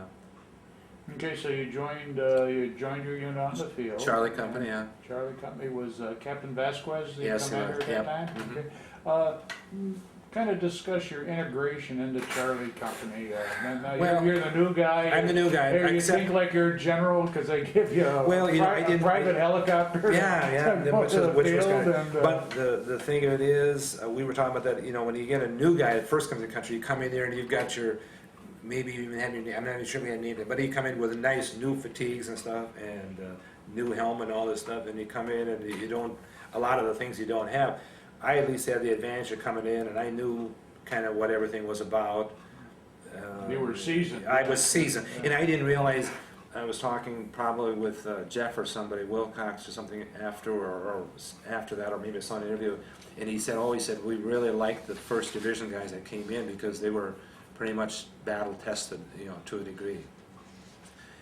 Okay, so you joined your unit on the field. Charlie Company, yeah. Charlie Company was Captain Vasquez, the Yes, commander at that yep. time? Mhm. Okay. Kind of discuss your integration into Charlie Company. Now Well, you're the new guy. I'm the new guy, Hey, you except- think like you're a general because they give you a, Well, you know, I a didn't- private helicopter. Yeah, to go which to the was field kind of, and, but the thing of it is, we were talking about that, you know, when you get a new guy that first comes to the country, you come in there and you've got your, maybe you even had your name, I'm not even sure we had named it, but you come in with nice new fatigues and stuff, and new helmet and all this stuff, and you come in and you don't, a lot of the things you don't have. I at least had the advantage of coming in, and I knew kind of what everything was about. You were seasoned. I was seasoned, and I didn't realize, I was talking probably with Jeff or somebody, Wilcox or something after, or after that, or maybe I saw an interview, and he said, we really liked the 1st Division guys that came in because they were pretty much battle tested, you know, to a degree.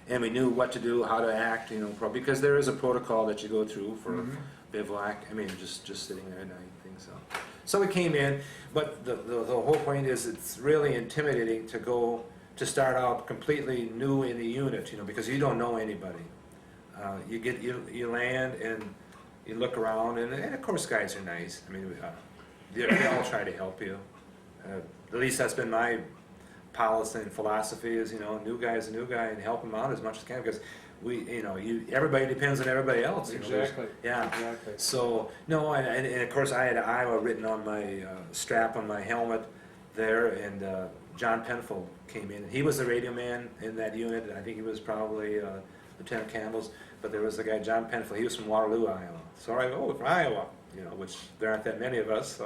And we knew what to do, how to act, you know, because there is a protocol that you go through for bivouac. I mean, just sitting there at night, things so. So we came in, but the whole point is it's really intimidating to start out completely new in the unit, you know, because you don't know anybody. You land and you look around, and of course guys are nice. I mean, they all try to help you. At least that's been my policy and philosophy, is, you know, new guy is a new guy, and help him out as much as can, because everybody depends on everybody else. You know, Exactly. yeah. Exactly. So no, and of course I had Iowa written on my strap on my helmet there, and John Penfold came in. He was the radio man in that unit. I think he was probably Lieutenant Campbell's, but there was a guy, John Penfold. He was from Waterloo, Iowa. So I go, from Iowa, you know, which there aren't that many of us.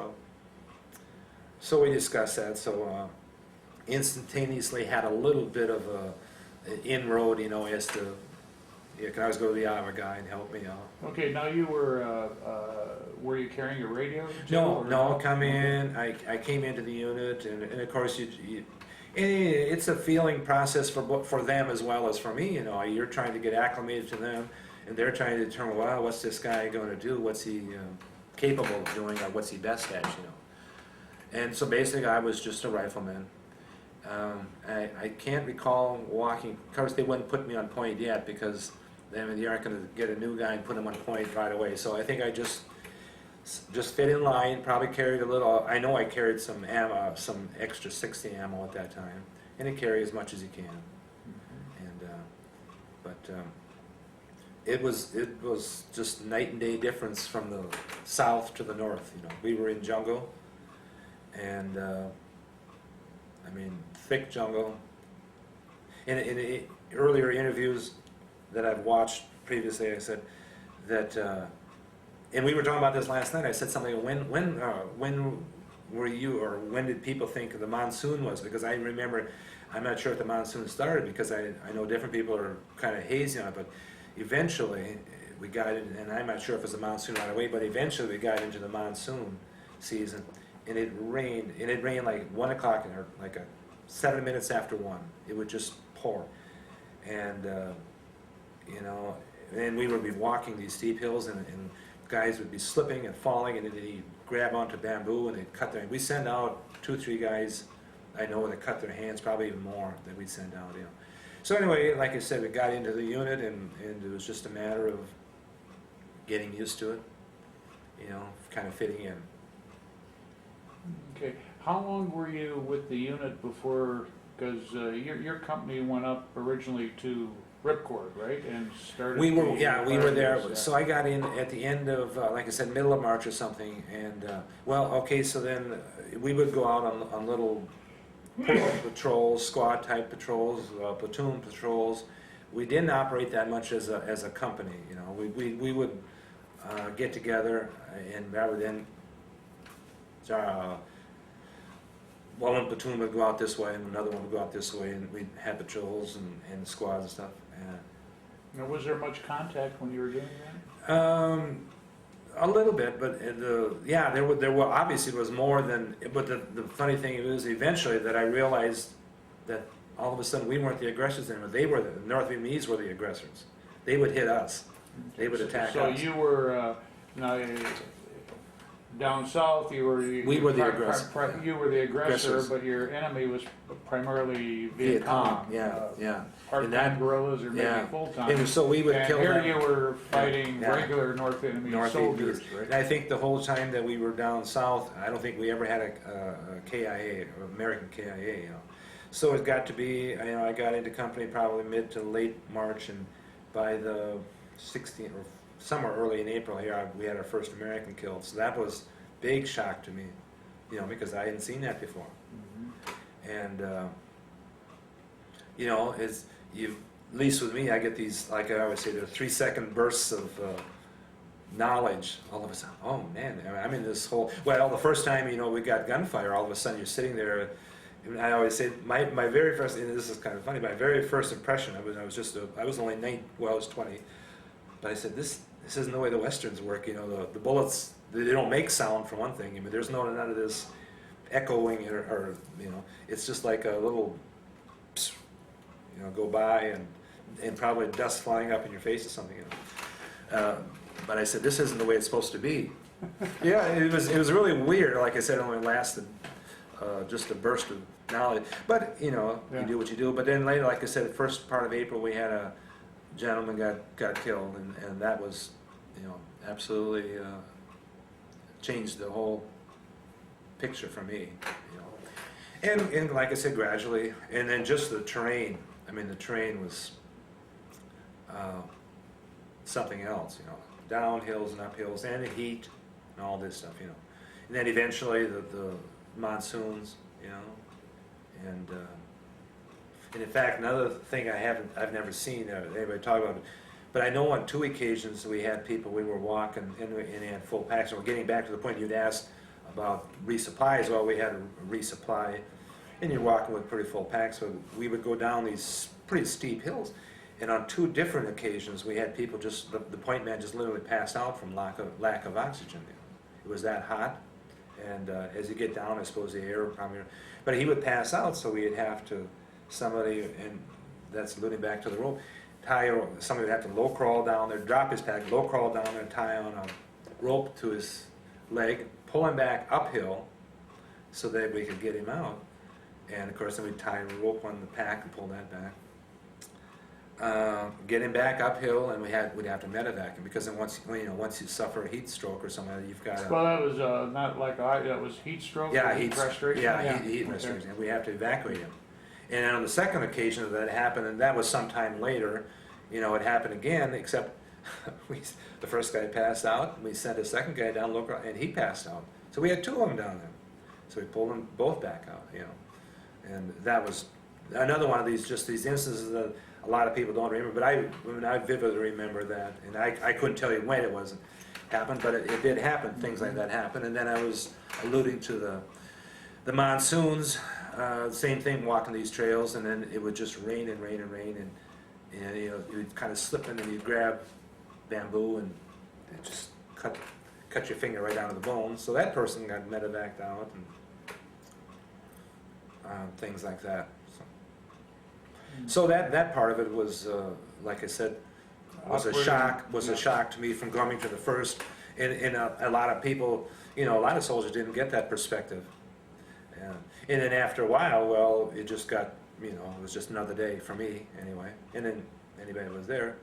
So we discussed that. So instantaneously had a little bit of an inroad, you know, as to, you can always go to the Iowa guy and help me out. Okay, now you were you carrying a radio? too, No, or no, come in, I came into the unit, and of course it's a feeling process for them as well as for me, you know. You're trying to get acclimated to them, and they're trying to determine, well, what's this guy going to do, what's he capable of doing, or what's he best at, you know. And so basically I was just a rifleman. I can't recall walking, of course they wouldn't put me on point yet, because I mean, you aren't going to get a new guy and put him on point right away. So I think I just fit in line, probably carried a little, I know I carried some ammo, some extra 60 ammo at that time, and you carry as much as you can. And, but it was just night and day difference from the south to the north, you know. We were in jungle, and I mean, thick jungle. In earlier interviews that I've watched previously, I said that, and we were talking about this last night, I said something, when were you, or when did people think the monsoon was? Because I remember, I'm not sure if the monsoon started, because I know different people are kind of hazy on it, but eventually we got in, and I'm not sure if it was the monsoon right away, but eventually we got into the monsoon season, and it rained like 1 o'clock, or like 7 minutes after 1. It would just pour. And you know, and we would be walking these steep hills, and guys would be slipping and falling, and then they'd grab onto bamboo and they'd cut their, we send out 2 or 3 guys I know that cut their hands, probably even more, that we'd send out, you know. So anyway, like I said, we got into the unit, and it was just a matter of getting used to it, you know, kind of fitting in. Okay, how long were you with the unit before, because your company went up originally to Ripcord, right, and started? We were there. Yeah. So I got in at the end of, like I said, middle of March or something, and, well, okay, so then we would go out on little patrols, squad-type patrols, platoon patrols. We didn't operate that much as a company, you know. We would get together, and rather than one platoon would go out this way and another one would go out this way, and we'd have patrols and squads and stuff. Now, was there much contact when you were doing that? A little bit, but yeah, there were obviously was more than. But the funny thing was eventually that I realized that all of a sudden we weren't the aggressors anymore. They were the North Vietnamese were the aggressors. They would hit us. They would attack so us. So you were now down south. We were the aggressor. You were the aggressor, Aggressors. but your enemy was primarily Viet Cong. Yeah. Part-time guerrillas or maybe Yeah. full-time. And so we would and kill here them. you were fighting Yeah. regular North Vietnamese North soldiers, Vietnamese. right? And I think the whole time that we were down south, I don't think we ever had a KIA, American KIA. You know. So it got to be, I got into company probably mid to late March, and by the 16th or somewhere early in April here, we had our first American killed. So that was big shock to me, because I hadn't seen that before. Mm-hmm. And at least with me, I get these, like I always say, they're 3-second bursts of knowledge. All of a sudden, oh man, I'm in this whole. Well, the first time we got gunfire, all of a sudden you're sitting there. And I always say my very first, and this is kind of funny, my very first impression I was only 9, well I was 20, but I said this isn't the way the westerns work. The bullets, they don't make sound for one thing. There's none of this echoing or it's just like a little go by and probably dust flying up in your face or something. But I said, this isn't the way it's supposed to be. Yeah, it was really weird. Like I said, it only lasted just a burst of knowledge. But you do what you do. But then later, like I said, the first part of April, we had a gentleman got killed, and that was absolutely changed the whole picture for me. And like I said, gradually, and then just the terrain. The terrain was something else, down hills and up hills, and the heat, and all this stuff, And then eventually the monsoons, and in fact, another thing I've never seen anybody talk about it, but I know on 2 occasions we had people, we were walking and they had full packs, and we're getting back to the point you'd asked about resupplies. Well, we had a resupply, and you're walking with pretty full packs, so we would go down these pretty steep hills, and on 2 different occasions we had people just, the point man just literally passed out from lack of oxygen. It was that hot, and as you get down, I suppose the air probably, but he would pass out, so we'd have to, and that's alluding back to the rope, somebody would have to low crawl down there, drop his pack, low crawl down there, tie on a rope to his leg, pull him back uphill so that we could get him out. And of course then we'd tie a rope on the pack and pull that back. Get him back uphill, and we'd have to medevac him, because then once you suffer a heat stroke or something, you've got to. Well, that was not like that was heat stroke. Yeah, or heat restoration. Yeah, heat restoration. We have to evacuate him. And on the second occasion that happened, and that was sometime later, it happened again. Except the first guy passed out, and we sent a second guy down local, and he passed out. So we had 2 of them down there. So we pulled them both back out. And that was another one of these instances that a lot of people don't remember, but I vividly remember that, and I couldn't tell you when it happened, but it did happen. Things like that happened. And then I was alluding to the monsoons, same thing, walking these trails, and then it would just rain and rain and rain, and you'd kind of slip in and you'd grab bamboo and it just cut your finger right down to the bone. So that person got medevaced out and things like that. So that part of it was, like I said, was a shock to me from coming to the first, and a lot of people, a lot of soldiers didn't get that perspective. And then after a while, well, it just got, it was just another day for me anyway. And then anybody that was there.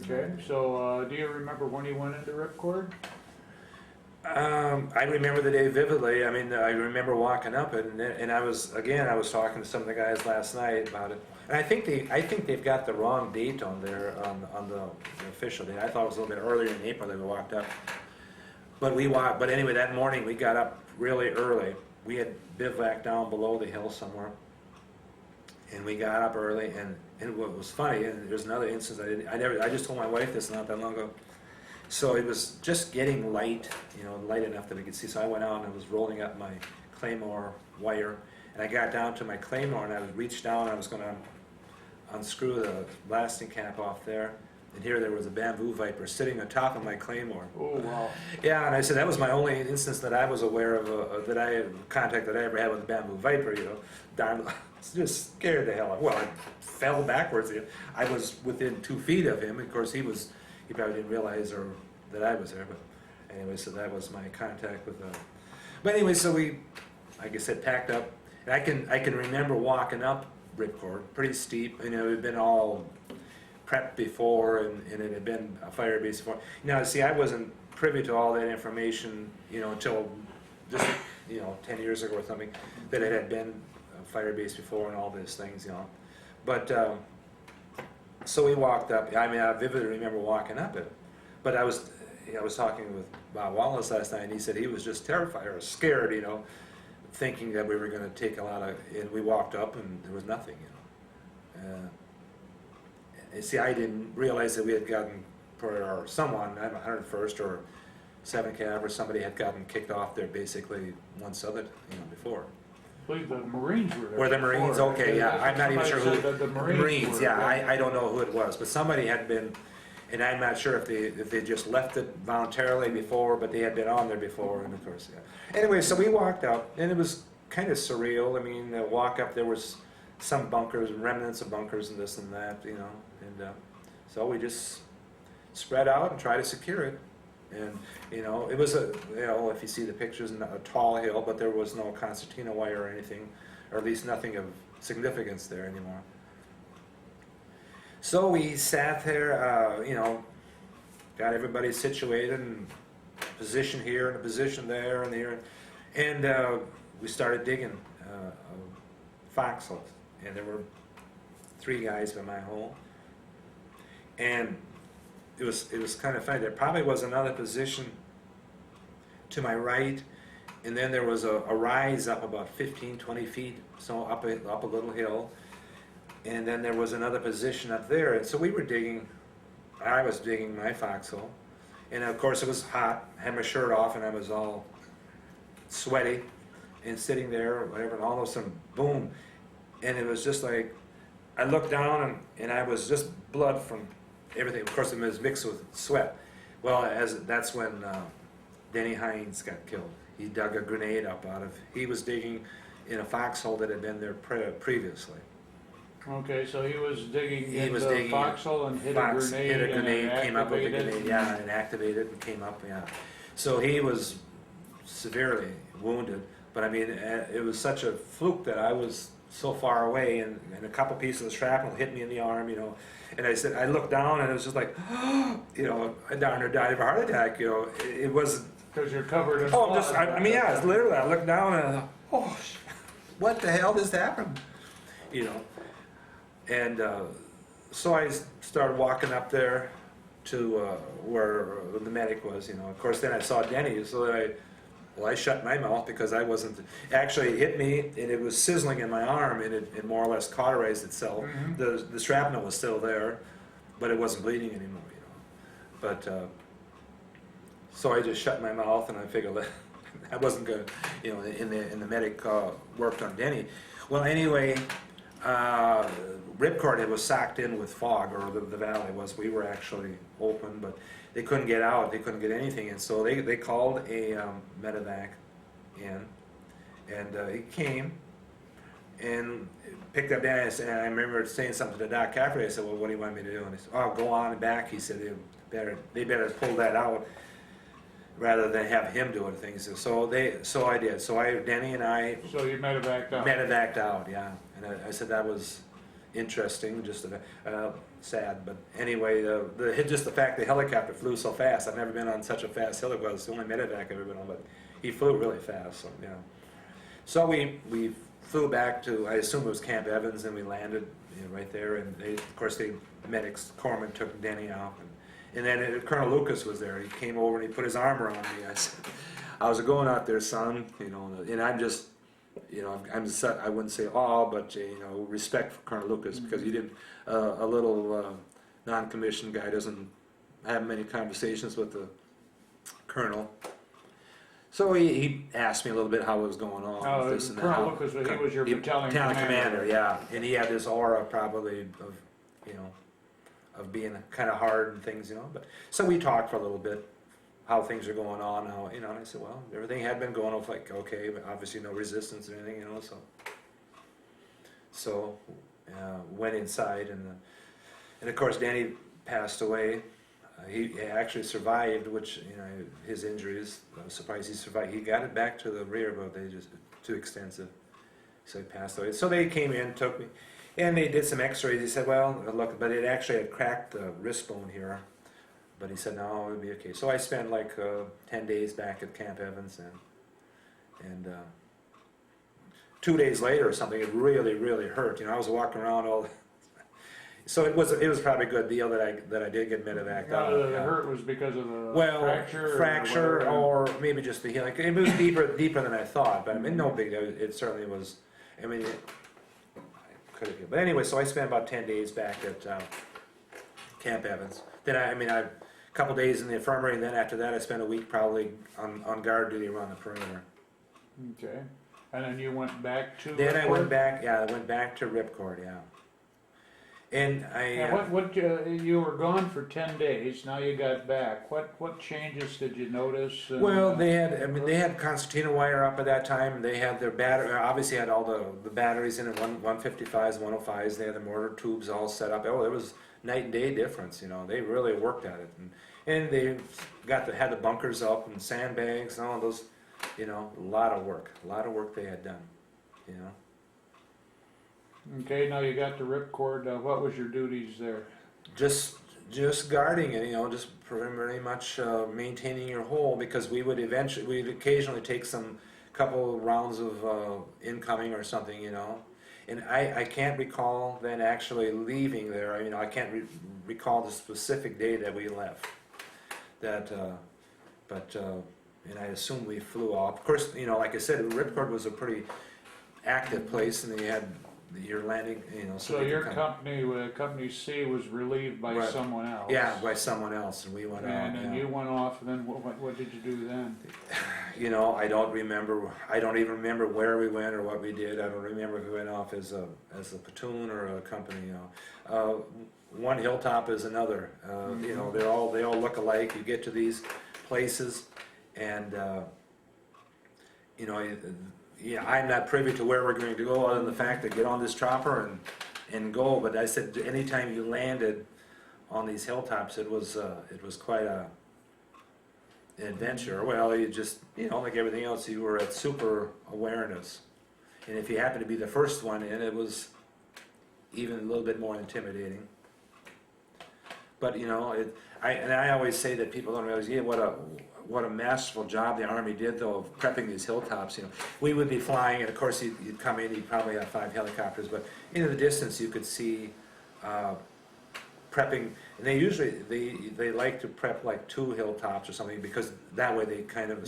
Okay, so do you remember when you went into Ripcord? I remember the day vividly. I remember walking up it, and I was talking to some of the guys last night about it. And I think they've got the wrong date on there on the official date. I thought it was a little bit earlier in April that we walked up. But anyway, that morning we got up really early. We had bivouacked down below the hill somewhere, and we got up early. And what was funny, and there's another instance I just told my wife this not that long ago. So it was just getting light, light enough that we could see. So I went out and I was rolling up my claymore wire, and I got down to my claymore, and I reached down, I was going to unscrew the blasting cap off there, and here there was a bamboo viper sitting on top of my claymore. Oh, wow. Yeah, and I said that was my only instance that I was aware of, contact that I ever had with a bamboo viper, you know. Darn, just scared the hell out. Well, I fell backwards. I was within 2 feet of him. Of course, he probably didn't realize that I was there, but anyway, so that was my contact with But anyway, so we, like I said, packed up. And I can remember walking up Ripcord, pretty steep, you know, it had been all prepped before, and it had been a fire base before. Now, see, I wasn't privy to all that information, you know, until just, you know, 10 years ago or something, that it had been a fire base before and all these things, you know. But, so we walked up. I mean, I vividly remember walking up it. But I was talking with Bob Wallace last night, and he said he was just terrified or scared, you know, thinking that we were going to take a lot of, and we walked up and there was nothing, you know. And see, I didn't realize that we had gotten, or someone, I don't know, 101st or 7 Cav or somebody had gotten kicked off there basically once of it, you know, before. I believe the Marines were there. Were the Marines? before. Okay, yeah, I'm not even sure who. The Marines were, yeah, I don't know who it was, but somebody had been, and I'm not sure if they just left it voluntarily before, but they had been on there before, and of course, yeah. Anyway, so we walked up, and it was kind of surreal. I mean, the walk up, there was some bunkers, remnants of bunkers and this and that, you know, and so we just spread out and tried to secure it. And, you know, it was you know, if you see the pictures, a tall hill, but there was no concertina wire or anything, or at least nothing of significance there anymore. So we sat there, you know, got everybody situated and position here and a position there and here, and we started digging foxholes, and there were 3 guys by my hole, and it was kind of funny. There probably was another position to my right, and then there was a rise up about 15, 20 feet, so up a little hill, and then there was another position up there, and so we were digging. I was digging my foxhole, and of course it was hot. I had my shirt off, and I was all sweaty, and sitting there or whatever, and all of a sudden, boom, and it was just like, I looked down, and I was just blood from everything. Of course, it was mixed with sweat. Well, that's when Denny Hines got killed. He dug a grenade up he was digging in a foxhole that had been there previously. Okay, so he was digging He in was the digging foxhole and hit a grenade, came up with a activated grenade, yeah, and activated and came up, yeah. So he was severely wounded, but I mean, it was such a fluke that I was so far away, and a couple pieces of shrapnel hit me in the arm, you know. And I looked down, and it was just like, you know, I darn near died of a heart attack, you know. It was. Because you're covered in blood. blood. I mean, yeah, it's literally, I looked down and I thought, oh, what the hell just happened? You know. And so I started walking up there to where the medic was, you know. Of course, then I saw Denny, so I shut my mouth because I wasn't. Actually, it hit me, and it was sizzling in my arm, and it more or less cauterized itself. Mm-hmm. The shrapnel was still there, but it wasn't bleeding anymore, you know. But so I just shut my mouth, and I figured that I wasn't going to, you know, in the medic worked on Denny. Well, anyway, Ripcord, it was socked in with fog, or the valley was. We were actually open, but they couldn't get out. They couldn't get anything in. So they called a medevac in, and he came and picked up Danny. And I remember saying something to Doc Caffrey. I said, "Well, what do you want me to do?" And he said, "Oh, go on and back." He said, "They better pull that out rather than have him do it." Things. So I did. So Danny and I. So you medevaced out. Medevaced out, yeah. And I said that was interesting, just sad, but anyway, just the fact the helicopter flew so fast. I've never been on such a fast helicopter. It's the only medevac I've ever been on, but he flew really fast. So yeah. So we flew back to, I assume it was Camp Evans, and we landed, you know, right there. And of course, the medics, Corpsman, took Denny out, and then Colonel Lucas was there. He came over and he put his arm around me. I said, "I was going out there, son," you know, and I'm just. You know, I wouldn't say awe, but you know, respect for Colonel Lucas, because he didn't. A little non-commissioned guy doesn't have many conversations with the colonel. So he asked me a little bit how it was going on Oh, with this and that. Colonel Lucas, he was your battalion commander. Yeah, and he had this aura probably of, you know, of being kind of hard and things, you know. But so we talked for a little bit, how things are going on, how, you know. And I said, well, everything had been going off like okay, but obviously no resistance or anything, you know. So went inside, and of course Danny passed away. He actually survived, which, you know, his injuries, I was surprised he survived. He got it back to the rear, but they just too extensive, so he passed away. So they came in, took me, and they did some x-rays. He said, well, look, but it actually had cracked the wrist bone here, but he said, no, it'll be okay. So I spent like 10 days back at Camp Evans, and 2 days later or something, it really, really hurt. You know, I was walking around all. So it was probably a good deal that I did get medevac. The hurt was because of a fracture or maybe just the healing. It was deeper than I thought, but I mean, no big deal. It certainly was. I mean, I could have. But anyway, so I spent about 10 days back at Camp Evans. Then a couple days in the infirmary, and then after that, I spent a week probably on guard duty around the perimeter. Okay, and then you went back to. Then Ripcord? I went back. Yeah, I went back to Ripcord. Yeah. And you were gone for 10 days. Now you got back. What changes did you notice? Well, they had concertina wire up at that time. They had their battery. Obviously, had all the batteries in it. 155s, 105s. They had the mortar tubes all set up. Oh, there was night and day difference. You know, they really worked at it, and they had the bunkers up and sandbags and all those. You know, a lot of work they had done. You know. Okay, now you got the ripcord. What was your duties there? Just guarding it, you know, just pretty much maintaining your hole, because we'd occasionally take some couple rounds of incoming or something, you know. And I can't recall then actually leaving there. I mean, I can't recall the specific day that we left. And I assume we flew off. Of course, you know, like I said, Ripcord was a pretty active place, and you had your landing, you know. So your company, Company C, was relieved by someone else. Yeah, by someone else, and we went out. And then you went off, and then what did you do then? You know, I don't remember. I don't even remember where we went or what we did. I don't remember if we went off as a platoon or a company. You know, one hilltop is another. You know, they all look alike. You get to these places, and you know. Yeah, I'm not privy to where we're going to go, other than the fact that get on this chopper and go. But I said, anytime you landed on these hilltops, it was quite an adventure. Well, you just, you know, like everything else, you were at super awareness, and if you happened to be the first one in, it was even a little bit more intimidating. But you know, I always say that people don't realize, yeah, what a masterful job the Army did, though, of prepping these hilltops. You know, we would be flying, and of course you'd come in, you'd probably have 5 helicopters, but into the distance you could see prepping. And they usually they like to prep like 2 hilltops or something, because that way they kind of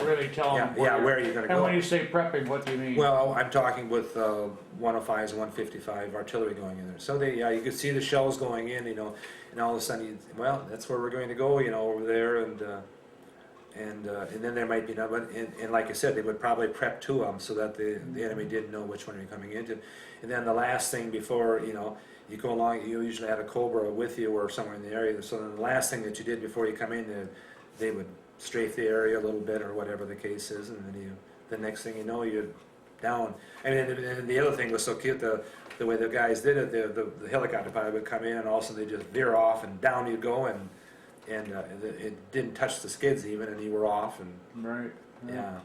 really tell them where you're going to go. And when you say prepping, what do you mean? Well, I'm talking with 105s, 155 artillery going in there. So you could see the shells going in, you know, and all of a sudden, that's where we're going to go, you know, over there, and then there might be another, and like I said, they would probably prep 2 of them so that the enemy didn't know which one you're coming into. And then the last thing before, you know, you go along, you usually had a Cobra with you or somewhere in the area. So then the last thing that you did before you come in, they would strafe the area a little bit or whatever the case is, and then the next thing you know, you're down. And the other thing was so cute, the way the guys did it, the helicopter pilot would come in, and all of a sudden they just veer off, and down you go, and it didn't touch the skids even, and you were off, and right. yeah.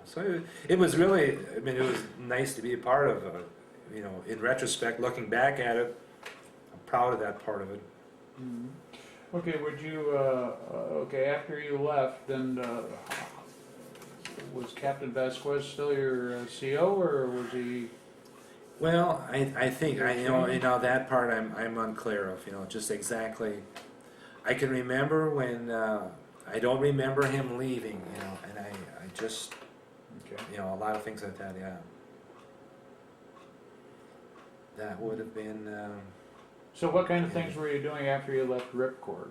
So it was really, I mean, it was nice to be a part of. You know, in retrospect, looking back at it, I'm proud of that part of it. Mm-hmm. Okay, would you? After you left, then was Captain Vasquez still your CO, or was he? Well, I think you know that part I'm unclear of. You know, just exactly. I can remember when I don't remember him leaving. You know, and I just you know, a lot of things like that. Yeah, that would have been. So what kind of things were you doing after you left Ripcord?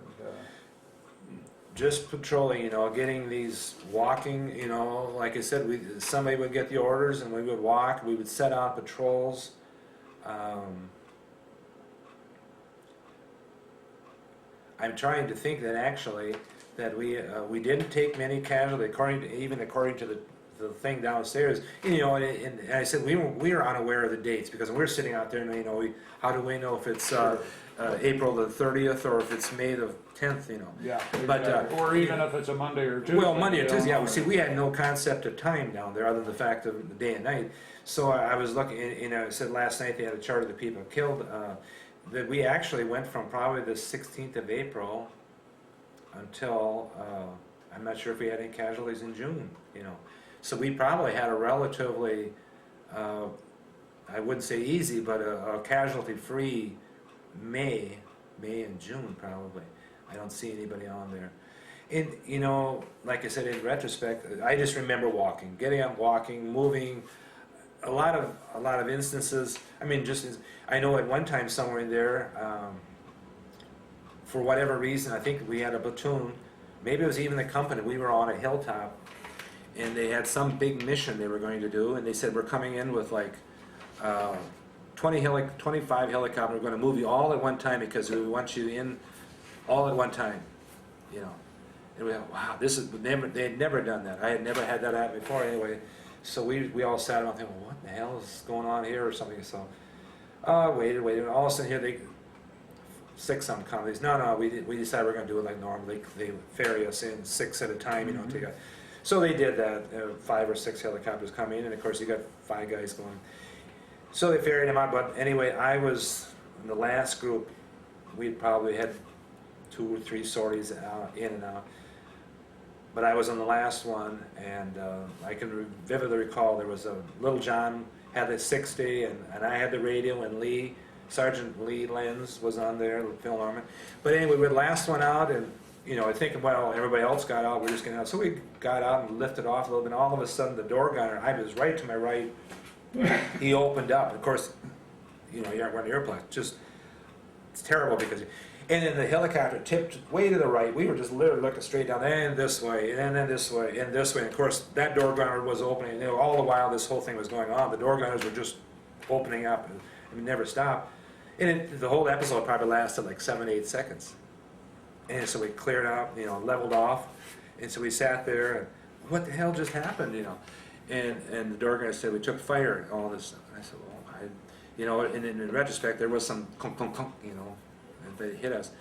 just patrolling, you know, getting these walking, you know, like I said, somebody would get the orders and we would walk, we would set out patrols. I'm trying to think that actually that we didn't take many casualties according to the thing downstairs, you know, and I said we were unaware of the dates because we're sitting out there and, you know, how do we know if it's April the 30th or if it's May the 10th, you know? Yeah, But, exactly. Or even if it's a Monday or Tuesday. Well, Monday or you don't Tuesday, yeah. know. See, we had no concept of time down there other than the fact of the day and night. So I was looking, you know, I said last night they had a chart of the people killed. That we actually went from probably the 16th of April until I'm not sure if we had any casualties in June, you know. So we probably had a relatively, I wouldn't say easy, but a casualty-free May and June probably. I don't see anybody on there. And you know, like I said, in retrospect, I just remember walking, getting up, walking, moving. A lot of instances. I mean, I know at one time somewhere in there, for whatever reason, I think we had a platoon. Maybe it was even the company. We were on a hilltop, and they had some big mission they were going to do, and they said we're coming in with like 25 helicopters. We're going to move you all at one time because we want you in all at one time, you know. And we thought, wow, this is never. They had never done that. I had never had that happen before anyway. So we all sat around thinking, well, what the hell is going on here or something. So waited. And all of a sudden here they 6 some companies. No, we decided we're going to do it like normal. They ferry us in 6 at a time, you know. Mm-hmm. So they did that. 5 or 6 helicopters come in, and of course you got 5 guys going. So they ferried them out. But anyway, I was in the last group. We'd probably had 2 or 3 sorties in and out. But I was on the last one, and I can vividly recall there was a Little John had the 60, and I had the radio, and Sergeant Lee Lenz was on there, Phil Norman. But anyway, we were the last one out, and you know, I think, well, everybody else got out, we're just getting out. So we got out and lifted off a little bit, and all of a sudden the door gunner, I was right to my right, he opened up. Of course, you know, you aren't wearing earplugs. Just, it's terrible because... And then the helicopter tipped way to the right. We were just literally looking straight down, and this way, and then this way, and this way. And of course, that door gunner was opening. You know, all the while this whole thing was going on, the door gunners were just opening up, and never stopped. And the whole episode probably lasted like 7, 8 seconds. And so we cleared out, you know, leveled off, and so we sat there, and what the hell just happened, you know? And the door gunner said, we took fire, and all this stuff. And I said, well, you know, and in retrospect, there was some clunk, clunk, clunk, you know. They hit us.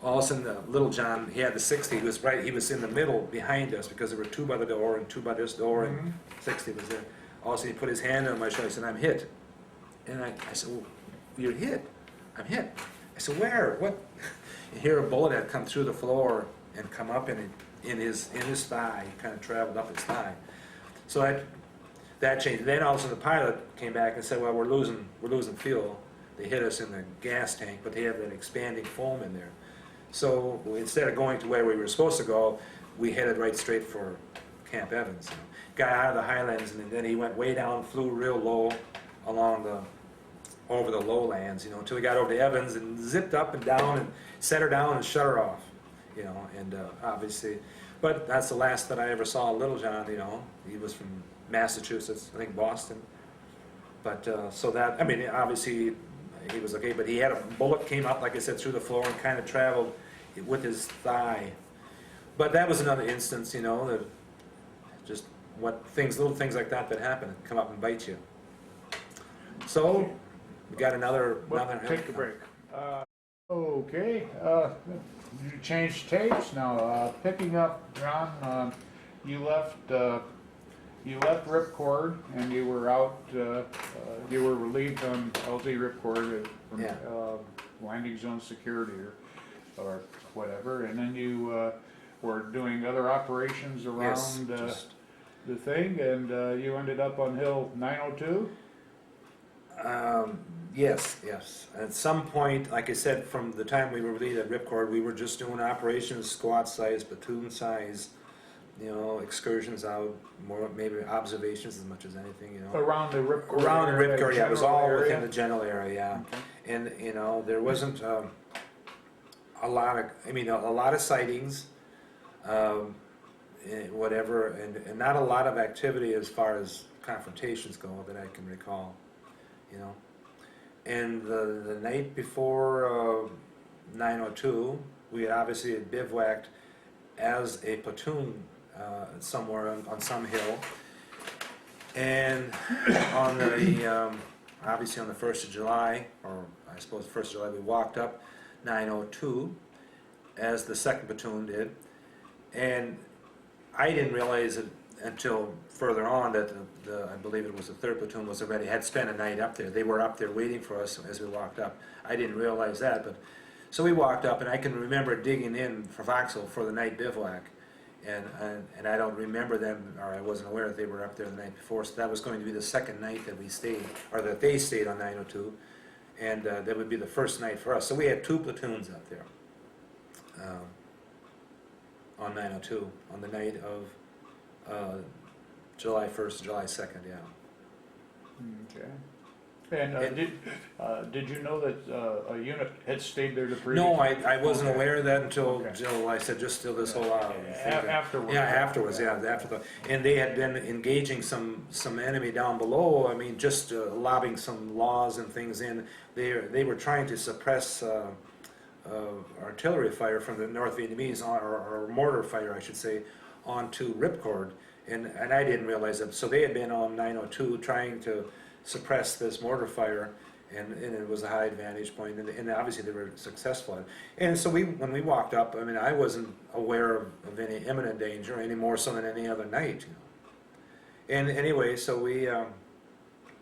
All of a sudden, Little John, he had the 60. He was right. He was in the middle behind us because there were 2 by the door and 2 by this door, and 60 was there. All of a sudden, he put his hand on my shoulder. He said, "I'm hit." And I said, well, "You're hit." "I'm hit." I said, "Where? What?" And here a bullet had come through the floor and come up in his thigh. He kind of traveled up his thigh. So that changed. Then all of a sudden, the pilot came back and said, "Well, we're losing fuel." They hit us in the gas tank, but they have that expanding foam in there. So instead of going to where we were supposed to go, we headed right straight for Camp Evans. Got out of the highlands, and then he went way down, flew real low over the lowlands, you know, until we got over to Evans and zipped up and down and set her down and shut her off, you know. And obviously, but that's the last that I ever saw of Little John, you know. He was from Massachusetts, I think Boston. But so that, I mean, obviously he was okay, but he had a bullet came up, like I said, through the floor and kind of traveled with his thigh. But that was another instance, you know, that just little things like that happen, come up and bite you. So we got another. Take a break. Okay, you changed tapes now. Picking up, John, you left Ripcord, and you were out. You were relieved on LZ Ripcord from landing zone security or whatever, and then you were doing other operations around the thing, and you ended up on Hill 902. Yes. At some point, like I said, from the time we were relieved at Ripcord, we were just doing operations, squad size, platoon size. You know, excursions out, more maybe observations as much as anything, you know. Around the Ripcord Around the area, Ripcord, yeah, it was all area. within the general area, yeah. Okay. And, you know, there wasn't a lot of sightings. whatever, and not a lot of activity as far as confrontations go that I can recall, you know. And the night before 902, we obviously had bivouacked as a platoon somewhere on some hill, and on the obviously on the 1st of July, or I suppose 1st of July, we walked up 902 as the 2nd platoon did, and I didn't realize it until further on that I believe it was the 3rd platoon was already had spent a night up there. They were up there waiting for us as we walked up. I didn't realize that, but so we walked up, and I can remember digging in for Foxhole for the night bivouac, and I don't remember them, or I wasn't aware that they were up there the night before. So that was going to be the 2nd night that we stayed, or that they stayed on 902, and that would be the 1st night for us. So we had 2 platoons up there. On 902, on the night of July 1st, July 2nd, yeah. Okay. And did you know that a unit had stayed there the previous? No, I wasn't Okay. aware of that until, Okay. I said, just till this whole Afterwards. Yeah, afterwards, yeah, after the, and they had been engaging some enemy down below. I mean, just lobbing some laws and things in. They were trying to suppress artillery fire from the North Vietnamese, or mortar fire, I should say, onto Ripcord, and I didn't realize that. So they had been on 902 trying to suppress this mortar fire, and it was a high advantage point, and obviously they were successful. And so when we walked up, I mean, I wasn't aware of any imminent danger any more so than any other night, you know. And anyway, so we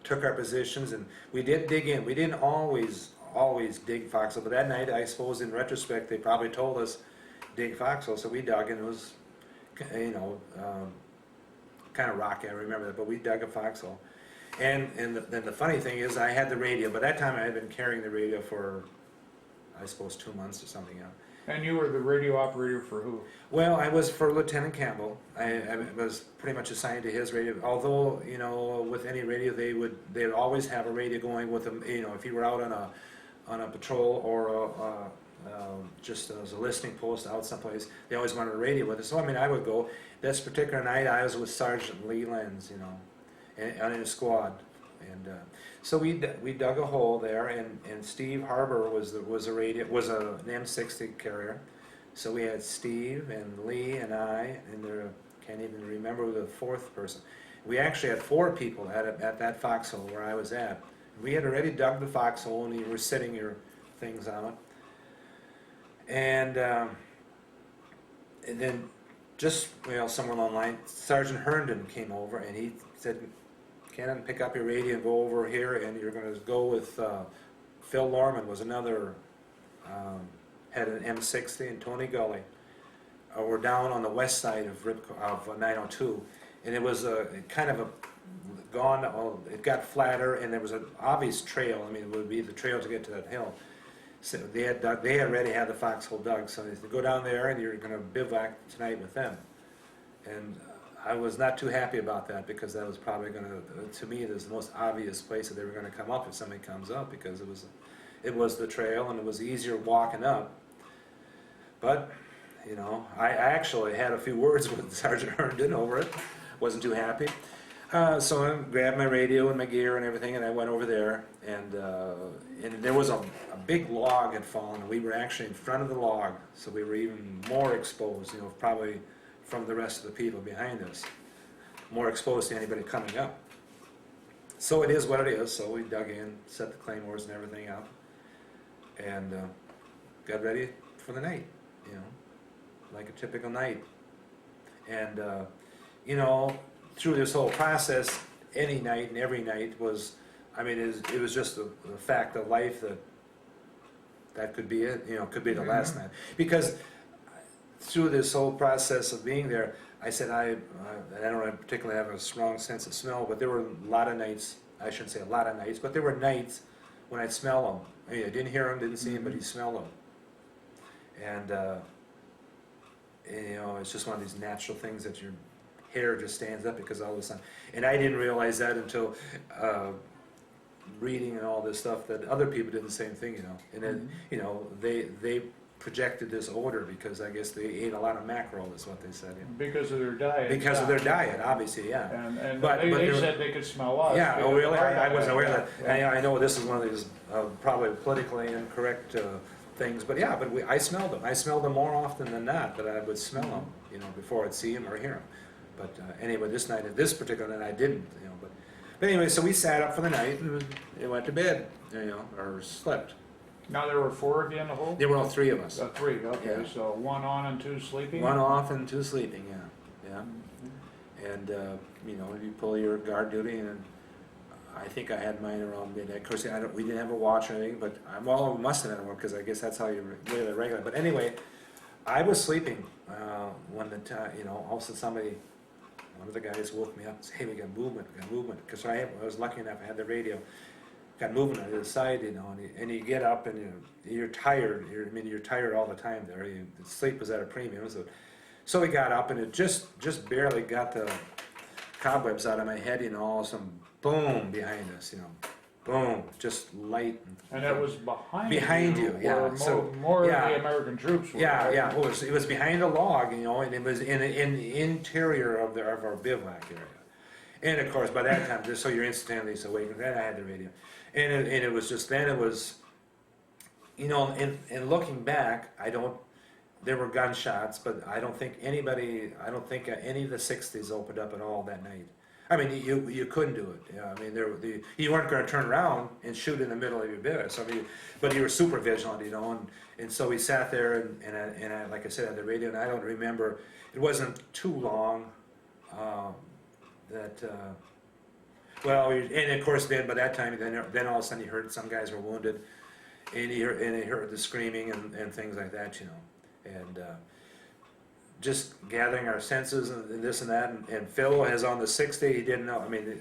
took our positions, and we did dig in. We didn't always dig Foxhole, but that night, I suppose in retrospect, they probably told us dig Foxhole, so we dug, and it was, you know, kind of rocky, I remember that, but we dug a Foxhole. And then the funny thing is, I had the radio. By that time, I had been carrying the radio for, I suppose, 2 months or something. Yeah. And you were the radio operator for who? Well, I was for Lieutenant Campbell. I was pretty much assigned to his radio. Although, you know, with any radio, they'd always have a radio going with them. You know, if you were out on a patrol or just as a listening post out someplace, they always wanted a radio with us. So I mean, I would go. This particular night, I was with Sergeant Lee Lenz, you know, and in a squad, and so we dug a hole there, and Steve Harbor was an M60 carrier, so we had Steve and Lee and I, and there can't even remember the 4th person. We actually had 4 people at that foxhole where I was at. We had already dug the foxhole, and you were sitting your things on it, and then just somewhere along the line, Sergeant Herndon came over, and he said, Kuennen, pick up your radio and go over here, and you're going to go with Phil Lorman was another, had an M60, and Tony Gully. We're down on the west side of 902, and it was kind of it got flatter, and there was an obvious trail. I mean, it would be the trail to get to that hill. So they already had the foxhole dug, so they said, go down there, and you're going to bivouac tonight with them. And I was not too happy about that, because that was probably going to me, it was the most obvious place that they were going to come up if somebody comes up, because it was the trail, and it was easier walking up. But, you know, I actually had a few words with Sergeant Herndon over it. Wasn't too happy. So I grabbed my radio and my gear and everything, and I went over there, and there was a big log had fallen, and we were actually in front of the log, so we were even more exposed, you know, probably from the rest of the people behind us, more exposed to anybody coming up. So it is what it is. So we dug in, set the claymores and everything up, and got ready for the night, you know, like a typical night. And you know, through this whole process, any night and every night was, I mean, it was just the fact of life that could be it, you know, could be the last night. Because through this whole process of being there, I said I don't particularly have a strong sense of smell, but there were a lot of nights, I shouldn't say a lot of nights, but there were nights when I'd smell them. I mean, I didn't hear them, didn't see them, but you smell them. And you know, it's just one of these natural things that your hair just stands up because all of a sudden. And I didn't realize that until reading and all this stuff, that other people did the same thing, you know. And then, you know, they projected this odor because I guess they ate a lot of mackerel, is what they said. Because of their diet. Because of their diet, obviously, yeah. And But they said they could smell us. Yeah, oh really? I wasn't aware of that. Yeah. I know this is one of these probably politically incorrect things, but yeah, but I smelled them. I smelled them more often than not, but I would smell them, before I'd see them or hear them. But anyway, this particular night I didn't, But anyway, so we sat up for the night and went to bed, or slept. Now there were 4 of you in the hole? There were all 3 of us. 3, okay, Yeah. so 1 on and 2 sleeping? 1 off and 2 sleeping, yeah. And, you pull your guard duty, and I think I had mine around midnight. Of course, we didn't have a watch or anything, but we must have had one, because I guess that's how you wear the regular. But anyway, I was sleeping when all of a sudden one of the guys woke me up and said, "Hey, we got movement, because I was lucky enough, I had the radio. Got movement on the other side, and you get up and you're tired. You're tired all the time there. Sleep was at a premium. So we got up, and it just barely got the cobwebs out of my head, all of a sudden, boom, behind us, boom, just light. And that was behind you, yeah. where So more yeah. of the American troops were. Yeah, right? yeah. It was behind a log, and it was in the interior of our bivouac area. And of course, by that time, just so you're instantaneously awake, then I had the radio. And it was just, then it was, and looking back, there were gunshots, but I don't think any of the 60s opened up at all that night. I mean, you couldn't do it. I mean, you weren't going to turn around and shoot in the middle of your bivouac. So, but you were super vigilant, and so we sat there, and I, like I said, had the radio, and I don't remember, it wasn't too long, and of course then by that time then all of a sudden you heard some guys were wounded, and you heard the screaming and things like that, and just gathering our senses and this and that, and Phil has on the 6th day, he didn't know. I mean,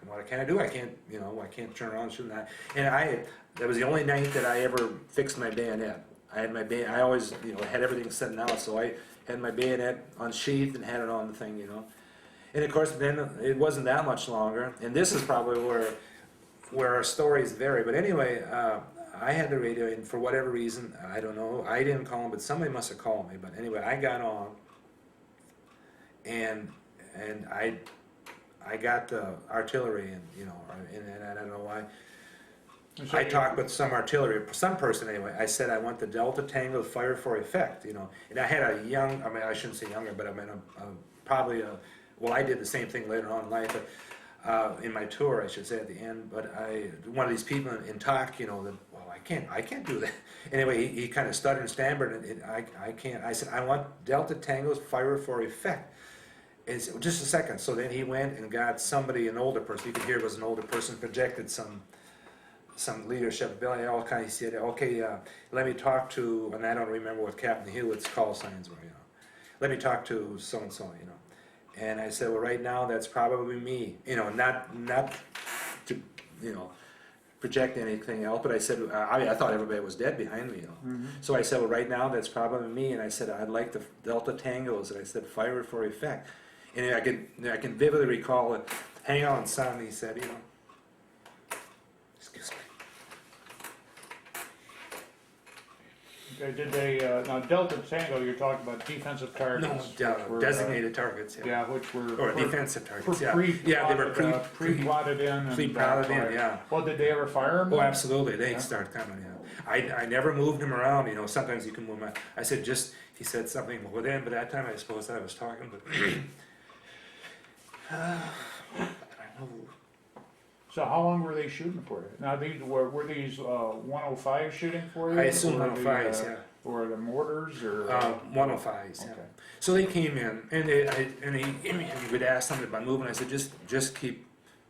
what can I do? I can't, I can't turn around and shoot that. And that was the only night that I ever fixed my bayonet. I had my bayonet. I always had everything set out, so I had my bayonet unsheathed and had it on the thing, And of course, then it wasn't that much longer, and this is probably where our stories vary. But anyway, I had the radio, and for whatever reason, I don't know, I didn't call him, but somebody must have called me. But anyway, I got on, and I got the artillery, and I don't know why. So I talked with some artillery, some person anyway. I said I want the Delta Tango fire for effect, And I had a young, I shouldn't say younger, but I mean probably well, I did the same thing later on in life, but in my tour, I should say at the end. But one of these people in talk, I can't do that. Anyway, he kind of stuttered and stammered, and I can't. I said, I want Delta Tango's fire for effect. And he said, well, just a second. So then he went and got somebody, an older person. You could hear it was an older person, projected some leadership ability. He said, okay, let me talk to, and I don't remember what Captain Hewitt's call signs were. Let me talk to so and so. And I said, well, right now that's probably me. Not to project anything else, but I said, I thought everybody was dead behind me. So I said, well, right now that's probably me. And I said, I'd like the Delta Tangos, and I said, fire for effect. And I can vividly recall it. Hang on, son, he said, excuse me. Okay, did they, now Delta Tango, you're talking about defensive targets? No, designated targets, Yeah, which were. Or defensive targets, yeah. Yeah, they were pre-plotted in. Pre-plotted in, yeah. Well, did they ever fire them? Oh, absolutely, they Yeah. start coming, I never moved him around, sometimes you can move him. I said he said something within, but that time I suppose I was talking, but I don't know. So how long were they shooting for you? Now, were these 105 shooting for you? I assume Or 105s, yeah. Or the mortars, or? 105s, yeah. Okay. So they came in, and he would ask something about moving. I said, just keep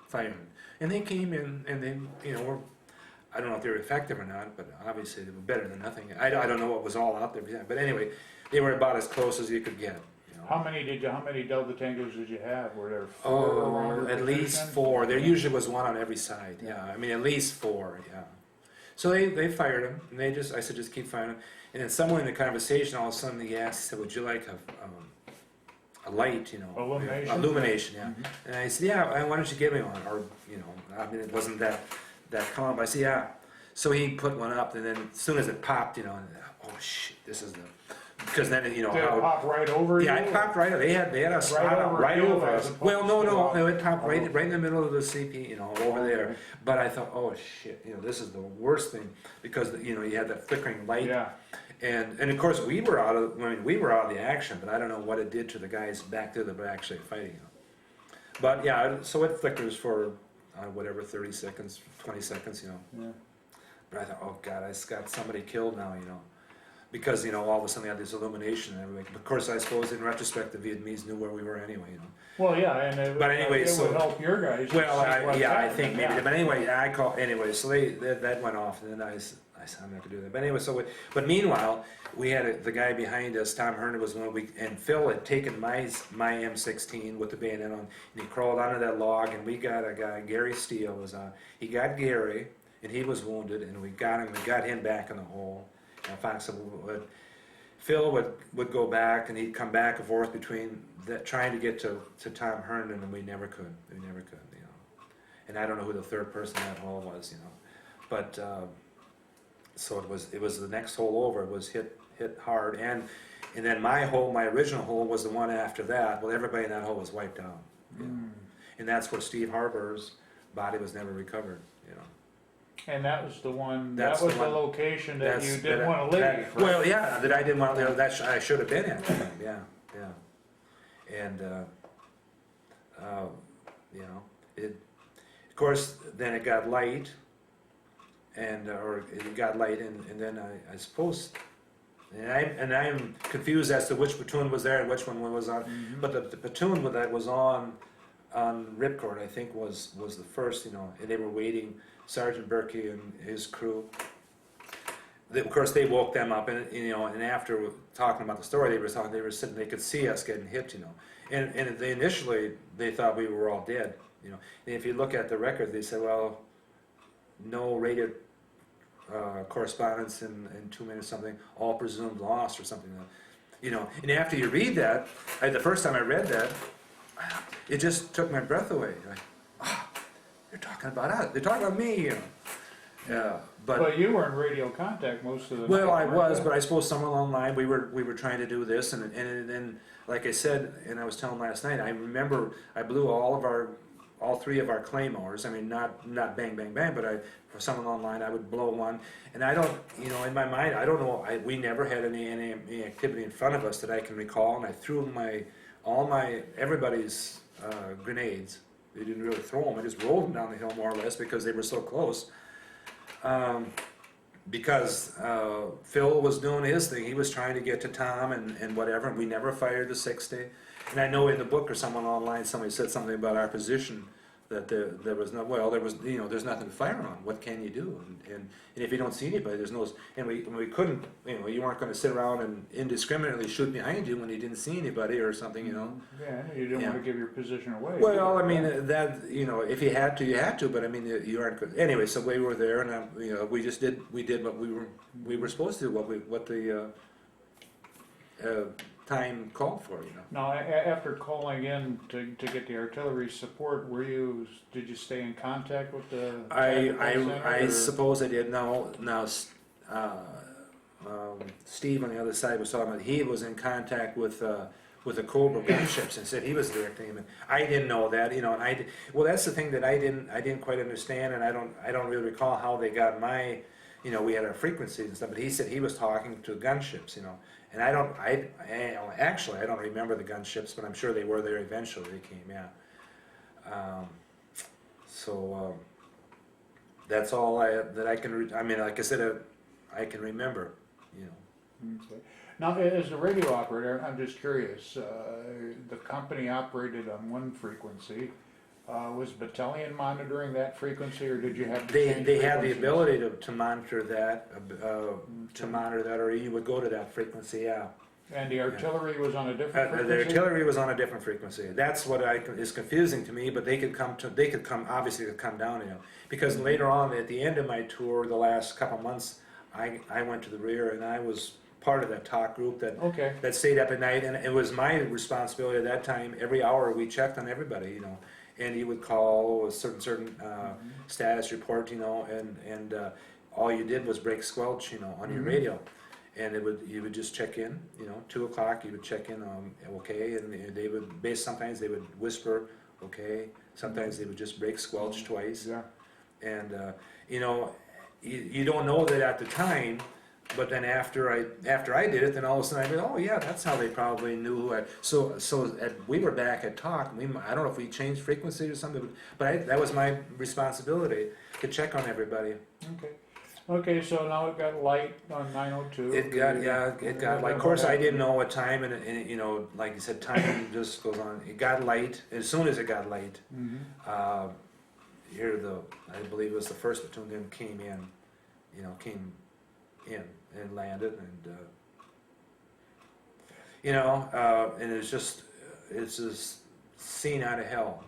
firing. And they came in, and they, I don't know if they were effective or not, but obviously they were better than nothing. I don't know what was all out there, but anyway, they were about as close as you could get. How many Delta Tangos did you have? Were there 4 around your at least position? 4. There usually was one on every side. Yeah, I mean at least 4. Yeah. So they fired him, and I said just keep firing him. And then somewhere in the conversation, all of a sudden he asked, he said, "Would you like a light? Illumination, yeah." And I said, "Yeah. Why don't you give me one?" Or I mean it wasn't that calm. But I said, "Yeah." So he put one up, and then as soon as it popped, oh shit, this is the, because then, you know, Did it how, pop right over you? yeah, I popped right, they had a spot out over right you over as us. opposed Well, no, to, no, it popped oh. right in the middle of the CP, you know, over there. Okay. But I thought, oh shit, you know, this is the worst thing, because, you know, you had that flickering light. Yeah, And of course, we were out of the action, but I don't know what it did to the guys back there that were actually fighting. You know. But yeah, so it flickers for, whatever, 30 seconds, 20 seconds, you know. yeah. But I thought, oh God, I just got somebody killed now, you know. Because, you know, all of a sudden they had this illumination and everything. But of course, I suppose in retrospect, the Vietnamese knew where we were anyway, you know. Well, yeah, and it, But anyway, it so- would help your guys. to Well, see what's yeah, I happening, think maybe, yeah. but anyway, so that went off, and then I said, I'm not gonna do that. But anyway, but meanwhile, we had the guy behind us, Tom Herndon was one and Phil had taken my M16 with the bayonet on, and he crawled under that log, and we got a guy, Gary Steele was on, he got Gary, and he was wounded, and we got him back in the hole. And Fox Phil would go back, and he'd come back and forth between trying to get to Tom Herndon, and we never could, you know. And I don't know who the third person in that hole was, you know. But so it was the next hole over. It was hit hard, and then my original hole was the one after that. Well, everybody in that hole was wiped out, you know. And that's where Steve Harper's body was never recovered, you know. And that was the one, That's that was the the one- location that you That's- didn't want to leave, right? Well, yeah, that I didn't want to live. I should have been at that time. Yeah. And you know, of course, then it got light, and then I suppose, and I'm confused as to which platoon was there and which one was on. Mhm. But the platoon that was on Ripcord, I think, was the first, you know, and they were waiting. Sergeant Berkey and his crew. Of course, they woke them up, and you know, and after talking about the story, they were sitting, they could see us getting hit, you know, and they initially thought we were all dead, you know. And if you look at the record, they said, well, no radio correspondence in 2 minutes, something, all presumed lost or something, you know. And after you read that, the first time I read that, it just took my breath away. Like, they're talking about us. They're talking about me, you know. Yeah, But you were in radio contact most of the well, night, I weren't was, you? but I suppose somewhere along the line we were trying to do this, and then, like I said, and I was telling last night, I remember I blew all three of our claymores. I mean, not bang bang bang, but for somewhere along the line I would blow one, and I don't, you know, in my mind I don't know. We never had any activity in front of us that I can recall, and I threw everybody's grenades. They didn't really throw them. I just rolled them down the hill more or less because they were so close. Because Phil was doing his thing. He was trying to get to Tom and whatever. And we never fired the 60. And I know in the book or someone online, somebody said something about our position, that there was no, well, there was, you know, there's nothing to fire on. What can you do? And if you don't see anybody, there's no, and we couldn't, you know, you weren't going to sit around and indiscriminately shoot behind you when you didn't see anybody or something, you know. Yeah, you didn't Yeah. want to give your position away. Well, I mean, that, you know, if you had to, you had to, but I mean, you aren't good. Anyway, so we were there, and you know, we did what we were supposed to do, what the time called for, you know. Now, after calling in to get the artillery support, did you stay in contact with the tactical center, I or- suppose I did. Now, Steve on the other side was talking about, he was in contact with the Cobra gunships and said he was directing them. And I didn't know that, you know, and well, that's the thing that I didn't quite understand, and I don't really recall how they got my, you know, we had our frequencies and stuff, but he said he was talking to gunships, you know. And I don't remember the gunships, but I'm sure they were there eventually. They came, yeah. That's all that I can. I mean, like I said, I can remember, you know. Okay. Now, as a radio operator, I'm just curious. The company operated on one frequency. Was Battalion monitoring that frequency, or did you have to change They had the frequencies? ability to monitor that, or you would go to that frequency, yeah. And the artillery was on a different frequency? The artillery was on a different frequency. That's what is confusing to me, but they could come down, you know. Because later on, at the end of my tour, the last couple months, I went to the rear, and I was part of that talk group that stayed up at night, and it was my responsibility at that time. Every hour we checked on everybody, you know. And you would call a certain status report, you know, and all you did was break squelch, you know, on your radio. and you would just check in, 2 o'clock, you would check in, okay, and they would, sometimes they would whisper, okay, sometimes they would just break squelch twice. Yeah. And, you don't know that at the time, but then after I did it, then all of a sudden I go, oh yeah, that's how they probably knew who we were back at talk, I don't know if we changed frequency or something, but that was my responsibility, to check on everybody. Okay. Okay, so now it got light on 902. It got like, of course I didn't know what time, and like you said, time just goes on. It got light, as soon as it got light, Mhm. I believe it was the first platoon then came in and landed, and it's just scene out of hell.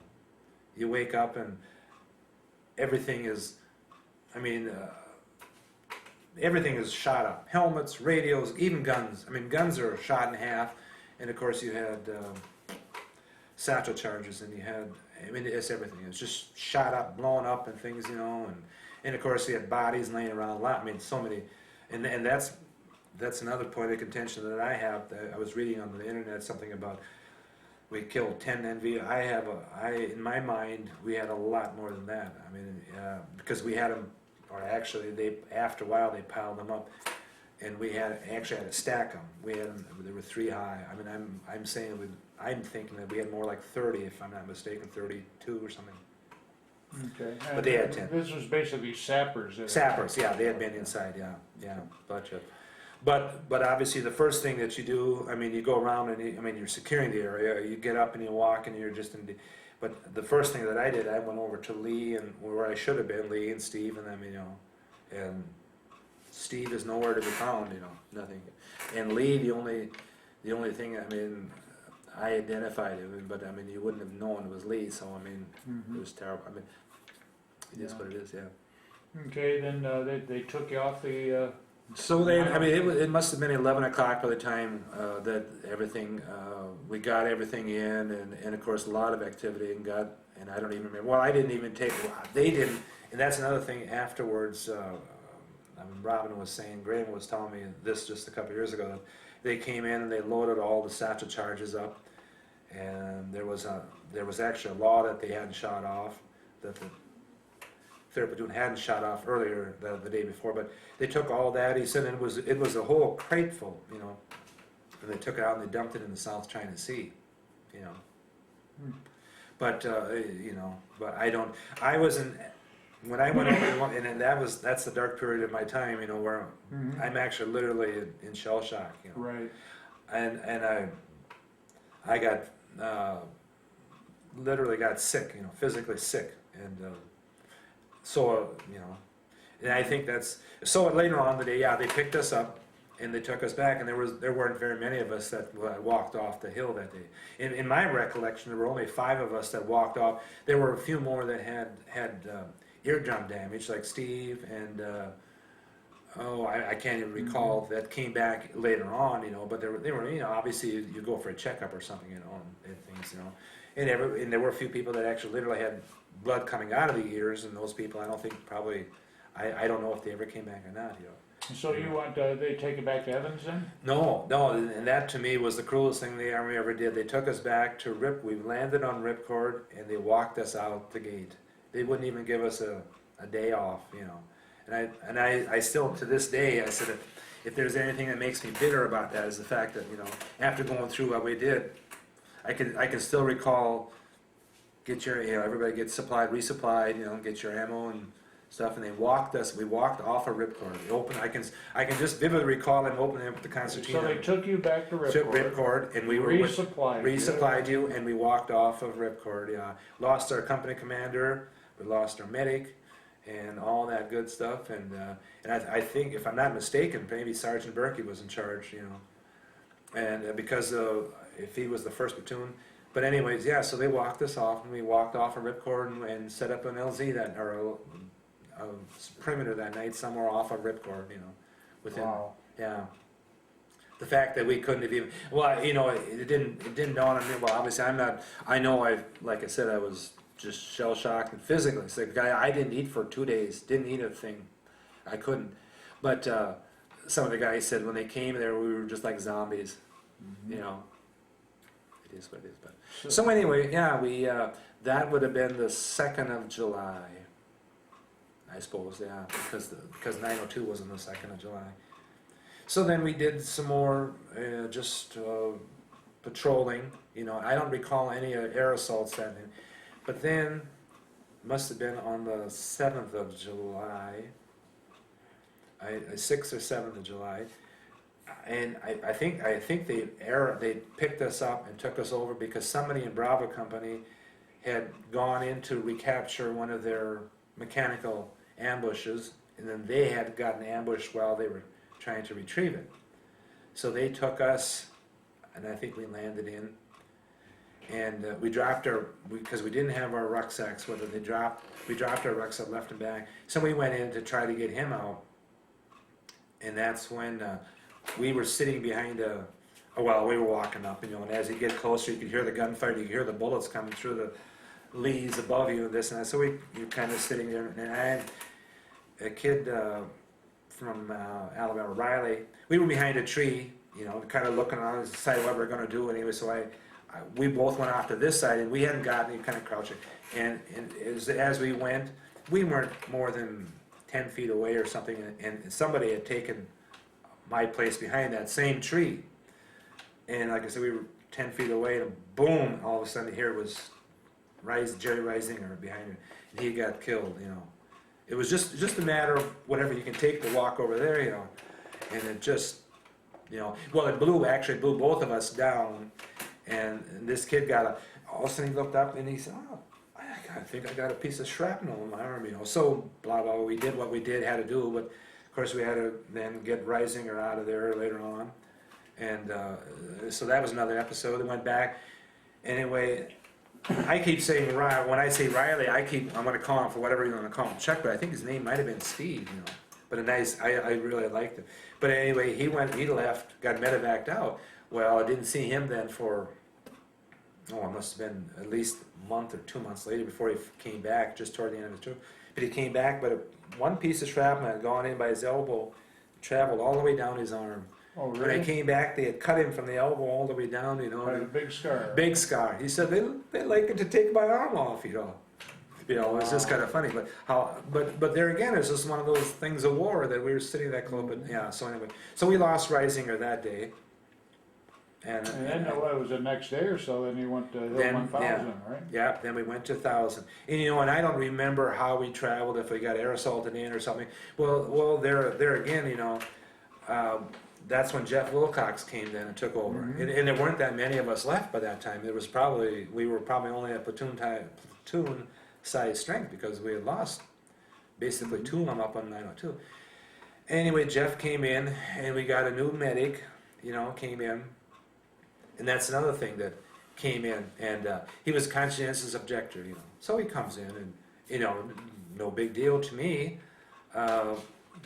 You wake up and everything is, everything is shot up. Helmets, radios, even guns. Guns are shot in half, and of course you had satchel charges, and you had, it's everything. It's just shot up, blown up, and things, and of course you had bodies laying around a lot. So many, and that's another point of contention that I have. That I was reading on the internet something about we killed 10 NV. In my mind, we had a lot more than that. Because we had them. Or actually, after a while they piled them up, and we actually had to stack them. There were 3 high. I'm thinking that we had more like 30, if I'm not mistaken, 32 or something. Okay. But they had 10. This was basically sappers. Sappers, yeah, they had been inside, yeah, gotcha. But obviously the first thing that you do, you go around and you're securing the area. You get up and you walk and you're just in. But the first thing that I did, I went over to Lee, and where I should have been, Lee and Steve and them, and Steve is nowhere to be found, nothing. And Lee, the only thing, I identified him, but you wouldn't have known it was Lee, so it was terrible. It is what it is, yeah. Okay, then they took you off the. So it must have been 11 o'clock by the time that everything, we got everything in, and of course a lot of activity, and I don't even remember, well I didn't even they didn't, and that's another thing afterwards, Robin was saying, Graham was telling me this just a couple years ago, that they came in and they loaded all the satchel charges up, and there was actually a law that they hadn't shot off, that the 3rd platoon hadn't shot off earlier the day before, but they took all that. He said it was a whole crate full, and they took it out and they dumped it in the South China Sea, But but I wasn't. When I went over, and that's the dark period of my time, where I'm actually literally in shell shock, Right. And I got literally got sick, physically sick, and. So, and I think so later on in the day, yeah, they picked us up and they took us back, and there weren't very many of us that walked off the hill that day. In my recollection, there were only 5 of us that walked off. There were a few more that had eardrum damage, like Steve, and I can't even recall, that came back later on, but they were obviously you go for a checkup or something, and things, and there were a few people that actually literally had blood coming out of the ears, and those people I don't think probably, I don't know if they ever came back or not, So you want they take you back to Evans then? No, and that to me was the cruelest thing the Army ever did. They took us back to we landed on Ripcord, and they walked us out the gate. They wouldn't even give us a day off, And I still, to this day, I said, if there's anything that makes me bitter about that, is the fact that, after going through what we did, I can still recall, get your, everybody gets resupplied, get your ammo and stuff, and we walked off of Ripcord. I can just vividly recall them opening up the concertina. So they took you back to Ripcord, and we were resupplied you, and we walked off of Ripcord. Yeah, lost our company commander, we lost our medic, and all that good stuff. And I think, if I'm not mistaken, maybe Sergeant Berkey was in charge. And because if he was the 1st platoon. But anyways, yeah. So they walked us off, and we walked off of Ripcord and set up an LZ or a perimeter that night somewhere off of Ripcord, within, wow. Yeah. The fact that we couldn't have even, it didn't dawn on me. Well, obviously like I said, I was just shell shocked and physically sick. I didn't eat for 2 days, didn't eat a thing, I couldn't. But some of the guys said when they came there, we were just like zombies. Mhm. You know, it is what it is. But so anyway, yeah, we that would have been the 2nd of July, I suppose. Yeah, because 902 was on the 2nd of July. So then we did some more just patrolling. You know, I don't recall any air assaults that day, but then must have been on the 7th of July, 6th or 7th of July, and I think they picked us up and took us over because somebody in Bravo Company had gone in to recapture one of their mechanical ambushes, and then they had gotten ambushed while they were trying to retrieve it. So they took us, and I think we landed in, and we dropped because we didn't have our rucksacks with us. We dropped our rucksack, left and back. So we went in to try to get him out, and that's when we were sitting behind well, we were walking up, you know, and as you get closer, you could hear the gunfire, you could hear the bullets coming through the leaves above you and this and that. So you're kind of sitting there, and I had a kid from Alabama, Riley. We were behind a tree, you know, kind of looking around to decide what we're going to do. Anyway, so we both went off to this side, and we hadn't gotten any kind of crouching. And as we went, we weren't more than 10 feet away or something, and somebody had taken my place behind that same tree. And like I said, we were 10 feet away, and boom, all of a sudden here was Jerry Reisinger behind him, and he got killed, you know. It was just a matter of whatever you can take to walk over there, you know. And it just, you know, well, it blew both of us down. And this kid all of a sudden he looked up and he said, oh, I think I got a piece of shrapnel in my arm, you know. So, blah, blah, we did what we had to do, but of course we had to then get Reisinger out of there later on. And so that was another episode. It went back. Anyway, I keep saying, when I say Riley, I'm going to call him for whatever you want to call him, Chuck, but I think his name might have been Steve, you know. But I really liked him. But anyway, he left, got medevaced out. Well, I didn't see him then for, it must have been at least a month or 2 months later before he came back, just toward the end of the tour. But he came back, but one piece of shrapnel had gone in by his elbow, traveled all the way down his arm. Oh, really? When I came back, they had cut him from the elbow all the way down, you know. Quite a big scar. Big scar. He said they like to take my arm off, you know. You know, it was just kind of funny. But there again, it's just one of those things of war that we were sitting that close. But yeah, so anyway, so we lost Reisinger that day. And then it was the next day or so, then you went to Hill 1000, right? Yeah, then we went to 1000. And you know, and I don't remember how we traveled, if we got air assaulted in or something. Well, there again, you know, that's when Jeff Wilcox came then and took over. Mm-hmm. And there weren't that many of us left by that time. We were probably only a platoon size strength because we had lost basically two of them up on 902. Anyway, Jeff came in and we got a new medic, you know, came in. And that's another thing that came in, and he was conscientious objector, you know. So he comes in, and you know, no big deal to me that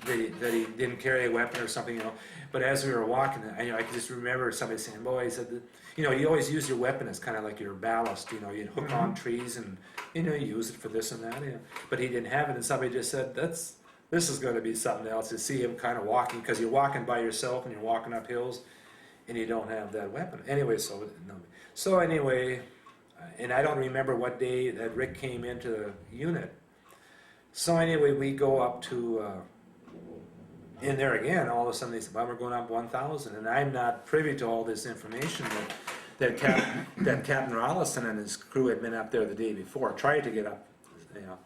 he didn't carry a weapon or something, you know. But as we were walking, I could just remember somebody saying, "Boy," he said, that, you know, you always use your weapon as kind of like your ballast, you know. You hook on trees, and you know, you use it for this and that. You know. But he didn't have it, and somebody just said, "This is going to be something else." To see him kind of walking, because you're walking by yourself and you're walking up hills. And you don't have that weapon. Anyway, so anyway, and I don't remember what day that Rick came into the unit. So anyway, we go up to, in there again, all of a sudden they said, well, we're going up 1,000. And I'm not privy to all this information that Captain Rollison and his crew had been up there the day before, tried to get up, you know.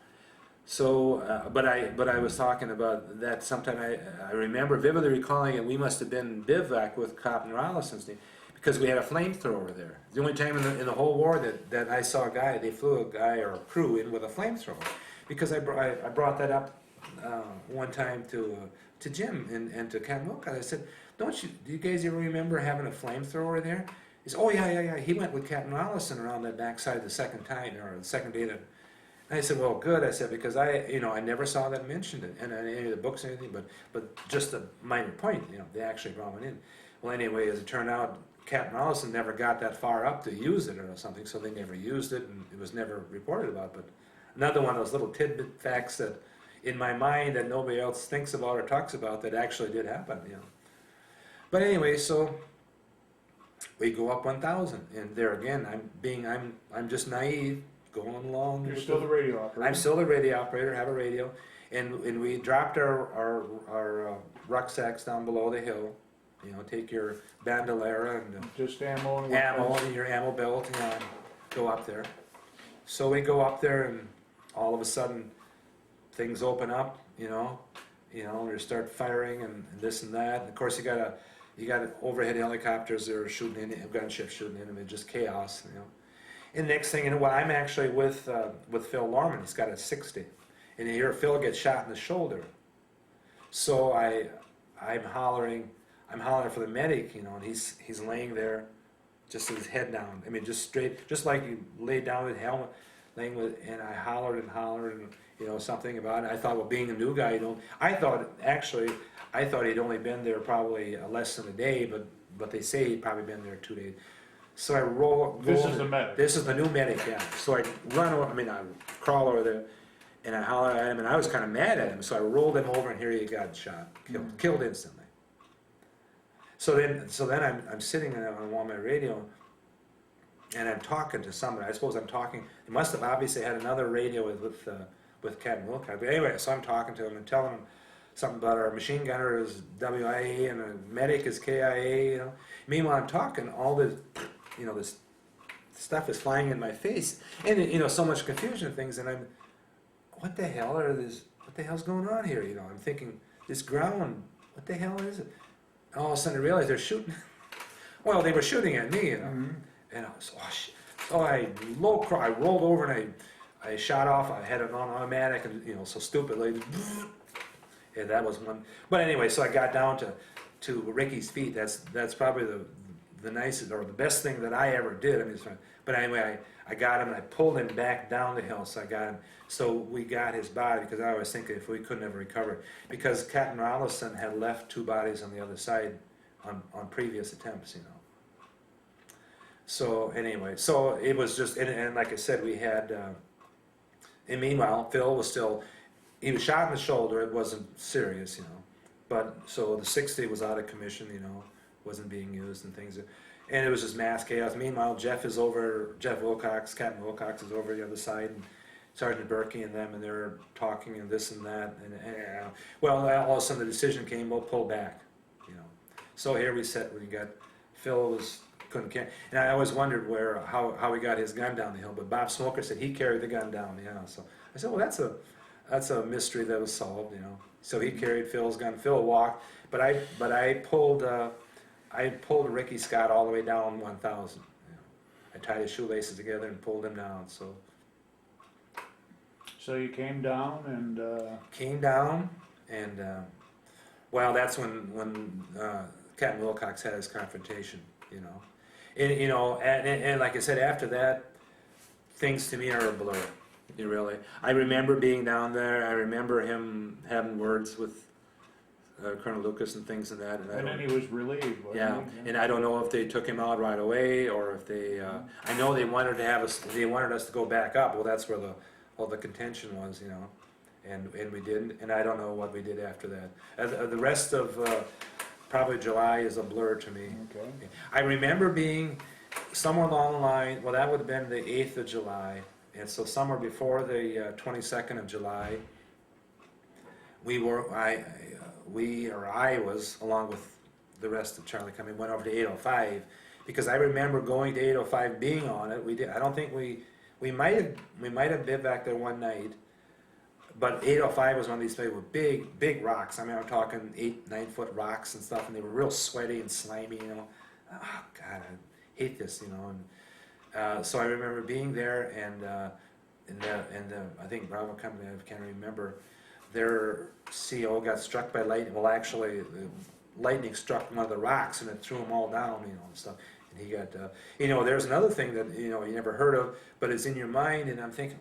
So, but I was talking about that sometime. I remember vividly recalling it. We must have been bivouac with Captain Rollison's team because we had a flamethrower there. The only time in the whole war that I saw they flew a guy or a crew in with a flamethrower. Because I brought that up one time to Jim and to Captain Wilcox. I said, do you guys ever remember having a flamethrower there? He said, oh yeah. He went with Captain Rollison around that backside the second time or the second day that. And I said, well, good. I said, because I never saw that mentioned in any of the books or anything, but just a minor point, you know, they actually brought one in. Well, anyway, as it turned out, Captain Rollison never got that far up to use it or something, so they never used it, and it was never reported about. But another one of those little tidbit facts that in my mind that nobody else thinks about or talks about that actually did happen, you know. But anyway, so we go up 1,000, and there again, I'm just naive, going along. You're with still the radio operator. I'm still the radio operator, have a radio, and we dropped our rucksacks down below the hill. You know, take your bandolera and Just ammo and ammo weapons. and your ammo belt, you know, and go up there. So we go up there, and all of a sudden, things open up. You know, we start firing and this and that. And of course, you got overhead helicopters that are shooting in, gunships shooting in them. It's just chaos, you know. And next thing you know, well, I'm actually with Phil Lorman. He's got a 60, and you hear Phil get shot in the shoulder. So I'm hollering for the medic, you know, and he's laying there, just with his head down. I mean, just straight, just like you lay down with a helmet, laying with, and I hollered and you know, something about it. I thought, well, being a new guy, you know, I thought he'd only been there probably less than a day, but they say he'd probably been there 2 days. So I roll. This is the medic. This is the new medic, yeah. So I run over. I mean, I crawl over there, and I holler at him, and I was kind of mad at him. So I rolled him over, and here he got shot, killed instantly. So then I'm sitting there on my radio, and I'm talking to somebody. I suppose I'm talking. They must have obviously had another radio with Captain Wilcox. But anyway, so I'm talking to him and telling him something about our machine gunner is WIA and our medic is KIA. You know. Meanwhile, I'm talking all this, you know, this stuff is flying in my face, and you know, so much confusion and things, and I'm, what the hell's going on here? You know, I'm thinking this ground. What the hell is it? And all of a sudden I realized they're shooting. Well, they were shooting at me, you know. Mm-hmm. And I was, oh shit. So I rolled over and I shot off. I had it on automatic, and you know, so stupidly. And that was one. But anyway, so I got down to Ricky's feet. That's probably the nicest or the best thing that I ever did. I mean, but anyway, I got him and I pulled him back down the hill. So I got him. So we got his body, because I was thinking if we couldn't have recovered, because Captain Rollison had left 2 bodies on the other side on previous attempts, you know. So anyway, so it was just, and like I said, we had, and meanwhile, Phil was still, he was shot in the shoulder. It wasn't serious, you know. But so the 60 was out of commission, you know, wasn't being used and things. And it was just mass chaos. Meanwhile, Jeff Wilcox, Captain Wilcox is over the other side, and Sergeant Berkey and them, and they're talking and this and that. And well, all of a sudden the decision came, we'll pull back, you know. So here we sit, we got, Phil couldn't carry, and I always wondered how he got his gun down the hill, but Bob Smoker said he carried the gun down, you know. So I said, well, that's a mystery that was solved, you know. So he carried Phil's gun. Phil walked, but I pulled Ricky Scott all the way down 1,000. You know. I tied his shoelaces together and pulled him down. So you came down and well, that's when Captain Wilcox had his confrontation, you know. And you know, and like I said, after that, things to me are a blur. You really. I remember being down there. I remember him having words with Colonel Lucas and things and that. and then he was relieved, wasn't Yeah, he? and I don't know if they took him out right away or if they. I know they wanted to have us. They wanted us to go back up. Well, that's where all the contention was, you know, and we didn't. And I don't know what we did after that. The rest of probably July is a blur to me. Okay. I remember being somewhere along the line. Well, that would have been the 8th of July. And so somewhere before the 22nd of July, I was, along with the rest of Charlie Company, went over to 805, because I remember going to 805, being on it. We did. I don't think we might have bivouacked there one night, but 805 was one of these places with big rocks. I mean, I'm talking 8-9 foot rocks and stuff, and they were real sweaty and slimy. You know, oh God, I hate this. You know, and. So I remember being there, and I think Bravo Company, I can't remember, their CO got struck by lightning. Well, actually, the lightning struck one of the rocks, and it threw them all down, you know, and stuff. And he got, you know, there's another thing that, you know, you never heard of, but it's in your mind, and I'm thinking,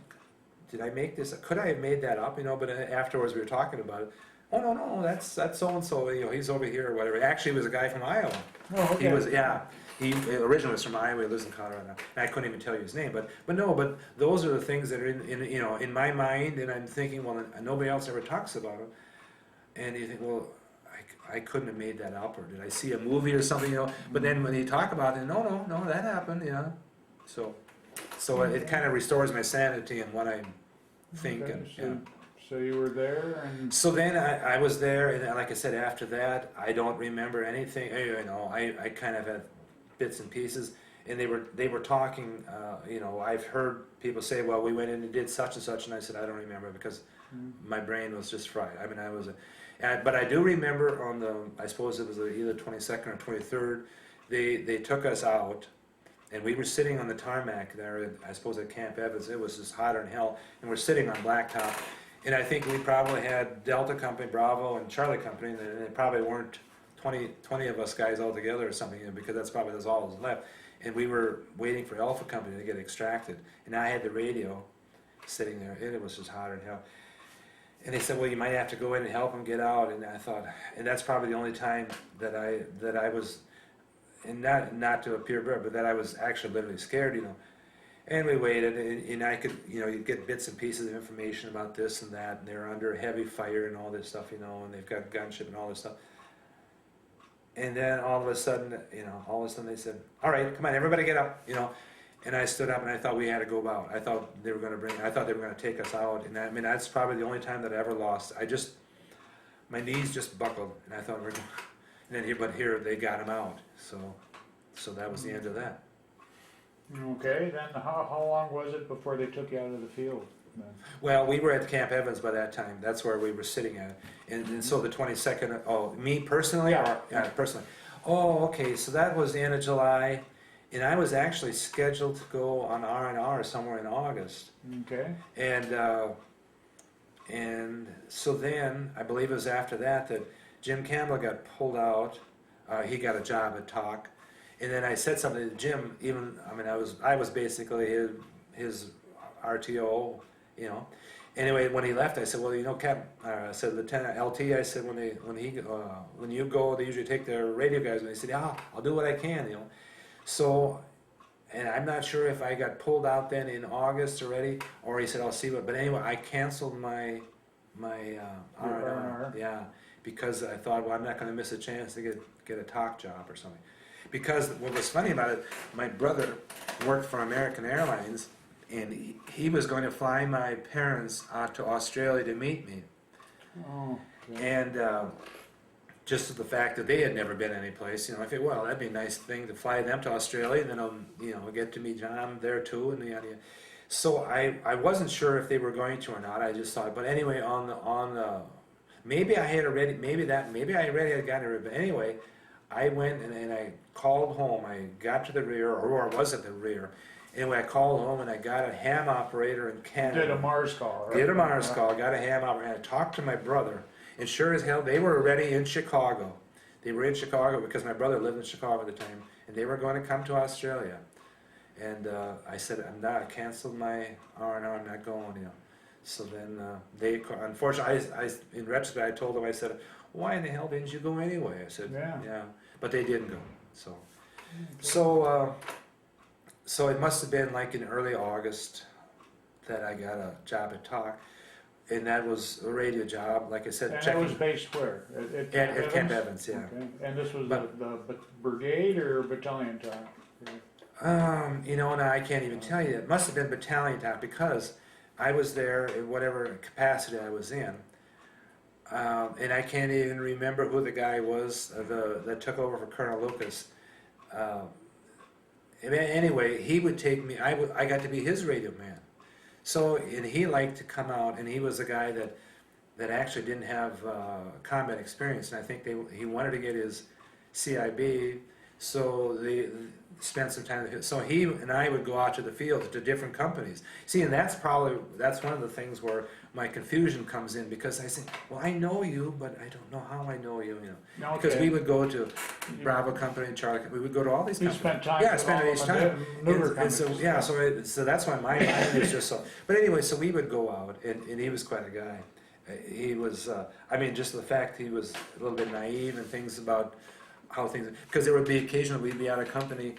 did I make this? Could I have made that up, you know? But afterwards we were talking about it. Oh, no, that's so-and-so, you know, he's over here or whatever. Actually, it was a guy from Iowa. Oh, okay. He was, yeah. He originally was from Iowa, he lives in Colorado now, and I couldn't even tell you his name, but those are the things that are in my mind, and I'm thinking, well, nobody else ever talks about them, and you think, well, I couldn't have made that up, or did I see a movie or something, but then when you talk about it, no, that happened, so it kind of restores my sanity in what I think, Okay, so you were there, and so then I was there, and like I said, after that, I don't remember anything. I kind of had bits and pieces, and they were talking. I've heard people say, "Well, we went in and did such and such," and I said, "I don't remember because my brain was just fried." I mean, but I do remember on I suppose it was either 22nd or 23rd, they took us out. And we were sitting on the tarmac there, I suppose at Camp Evans. It was just hotter than hell, and we're sitting on blacktop. And I think we probably had Delta Company, Bravo, and Charlie Company, and it probably weren't 20 of us guys all together or something, because that's all that was left. And we were waiting for Alpha Company to get extracted. And I had the radio sitting there, and it was just hotter than hell. And they said, well, you might have to go in and help them get out. And I thought, and that's probably the only time that I was, and not to appear bad, but that I was actually literally scared, And we waited, and I could, you get bits and pieces of information about this and that, and they're under heavy fire and all this stuff, and they've got gunship and all this stuff. And then all of a sudden they said, all right, come on, everybody get up, And I stood up, and I thought we had to go out. I thought they were going to take us out, and I mean, that's probably the only time that I ever lost. My knees just buckled, and I thought but here they got him out, so that was the end of that. okay, then how long was it before they took you out of the field? Well, we were at Camp Evans by that time. That's where we were sitting at. And so the 22nd, me personally? Yeah. Personally. Oh, okay, so that was the end of July, and I was actually scheduled to go on R&R somewhere in August. Okay. And so then, I believe it was after that Jim Campbell got pulled out. He got a job at TAC. And then I said something to Jim, I was basically his RTO, Anyway, when he left, I said, well, Cap, I said, Lieutenant LT, I said, when you go, they usually take their radio guys, and he said, yeah, I'll do what I can, So, and I'm not sure if I got pulled out then in August already, or he said, I'll see what, but anyway, I canceled my R&R, yeah, because I thought, well, I'm not going to miss a chance to get a TAC job or something. Because what was funny about it, my brother worked for American Airlines, and he was going to fly my parents out to Australia to meet me. Oh, okay. And just the fact that they had never been anyplace, I thought, well, that'd be a nice thing to fly them to Australia, and then I'll get to meet John there too, and the idea. So I wasn't sure if they were going to or not. I just thought, but anyway, maybe I already had gotten it, but anyway, I went and I called home. I got to the rear, or I was at the rear. Anyway, I called home and I got a ham operator in Canada. Did a Mars call, right? Did a Mars call, got a ham operator, and I talked to my brother. And sure as hell, they were already in Chicago. They were in Chicago because my brother lived in Chicago at the time, and they were going to come to Australia. And I said, I canceled my R&R, I'm not going, So then unfortunately, in retrospect, I told them, I said, why in the hell didn't you go anyway? I said, yeah. But they didn't go, So it must have been like in early August that I got a job at TAC, and that was a radio job, like I said. And it was based where? At Camp Evans, yeah. Okay. And this was the brigade or battalion TAC? Now I can't even tell you. It must have been Battalion TAC because I was there in whatever capacity I was in. And I can't even remember who the guy was that took over for Colonel Lucas. Anyway, he would take me. I got to be his radio man. So, and he liked to come out, and he was a guy that actually didn't have combat experience, and I think he wanted to get his CIB. So they spent some time. So he and I would go out to the field to different companies. See, and that's one of the things where my confusion comes in, because I say, well, I know you, but I don't know how I know you. Okay. Because we would go to Bravo Company and Charlie. We would go to all these companies. Spent time. Yeah, spent each time. And So that's why my mind is just so. But anyway, so we would go out, and he was quite a guy. He was. Just the fact he was a little bit naive and things about how things, because there would be occasionally we'd be out of company,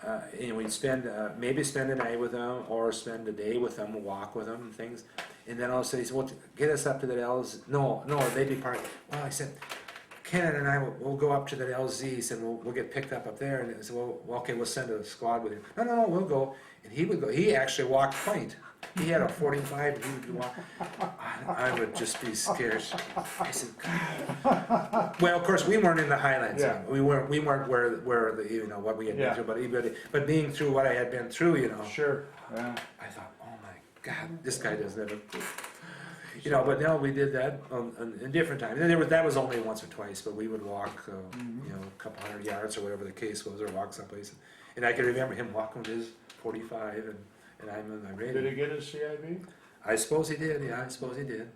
and we'd spend, maybe spend a night with them, or spend a day with them, walk with them and things. And then all of a sudden he said, well, get us up to that LZ. No, they'd be part. Well, I said, Kuennen and I will go up to that LZ. He said, we'll get picked up there. And I said, well, okay, we'll send a squad with you. No, we'll go. And he would go. He actually walked point. He had a 45, and he would walk. I would just be scared. I said, God. Well, of course, we weren't in the Highlands. Yeah. We weren't where the, you know, what we had been through. But being through what I had been through, you know. Sure. Yeah. I thought, oh my God, this guy doesn't have a, you know. But no, we did that in different times. And that was only once or twice. But we would walk, you know, a couple hundred yards or whatever the case was, or walk someplace. And I can remember him walking with his 45, and I'm in my radio. Did he get his CIB? I suppose he did. Yeah, I suppose he did.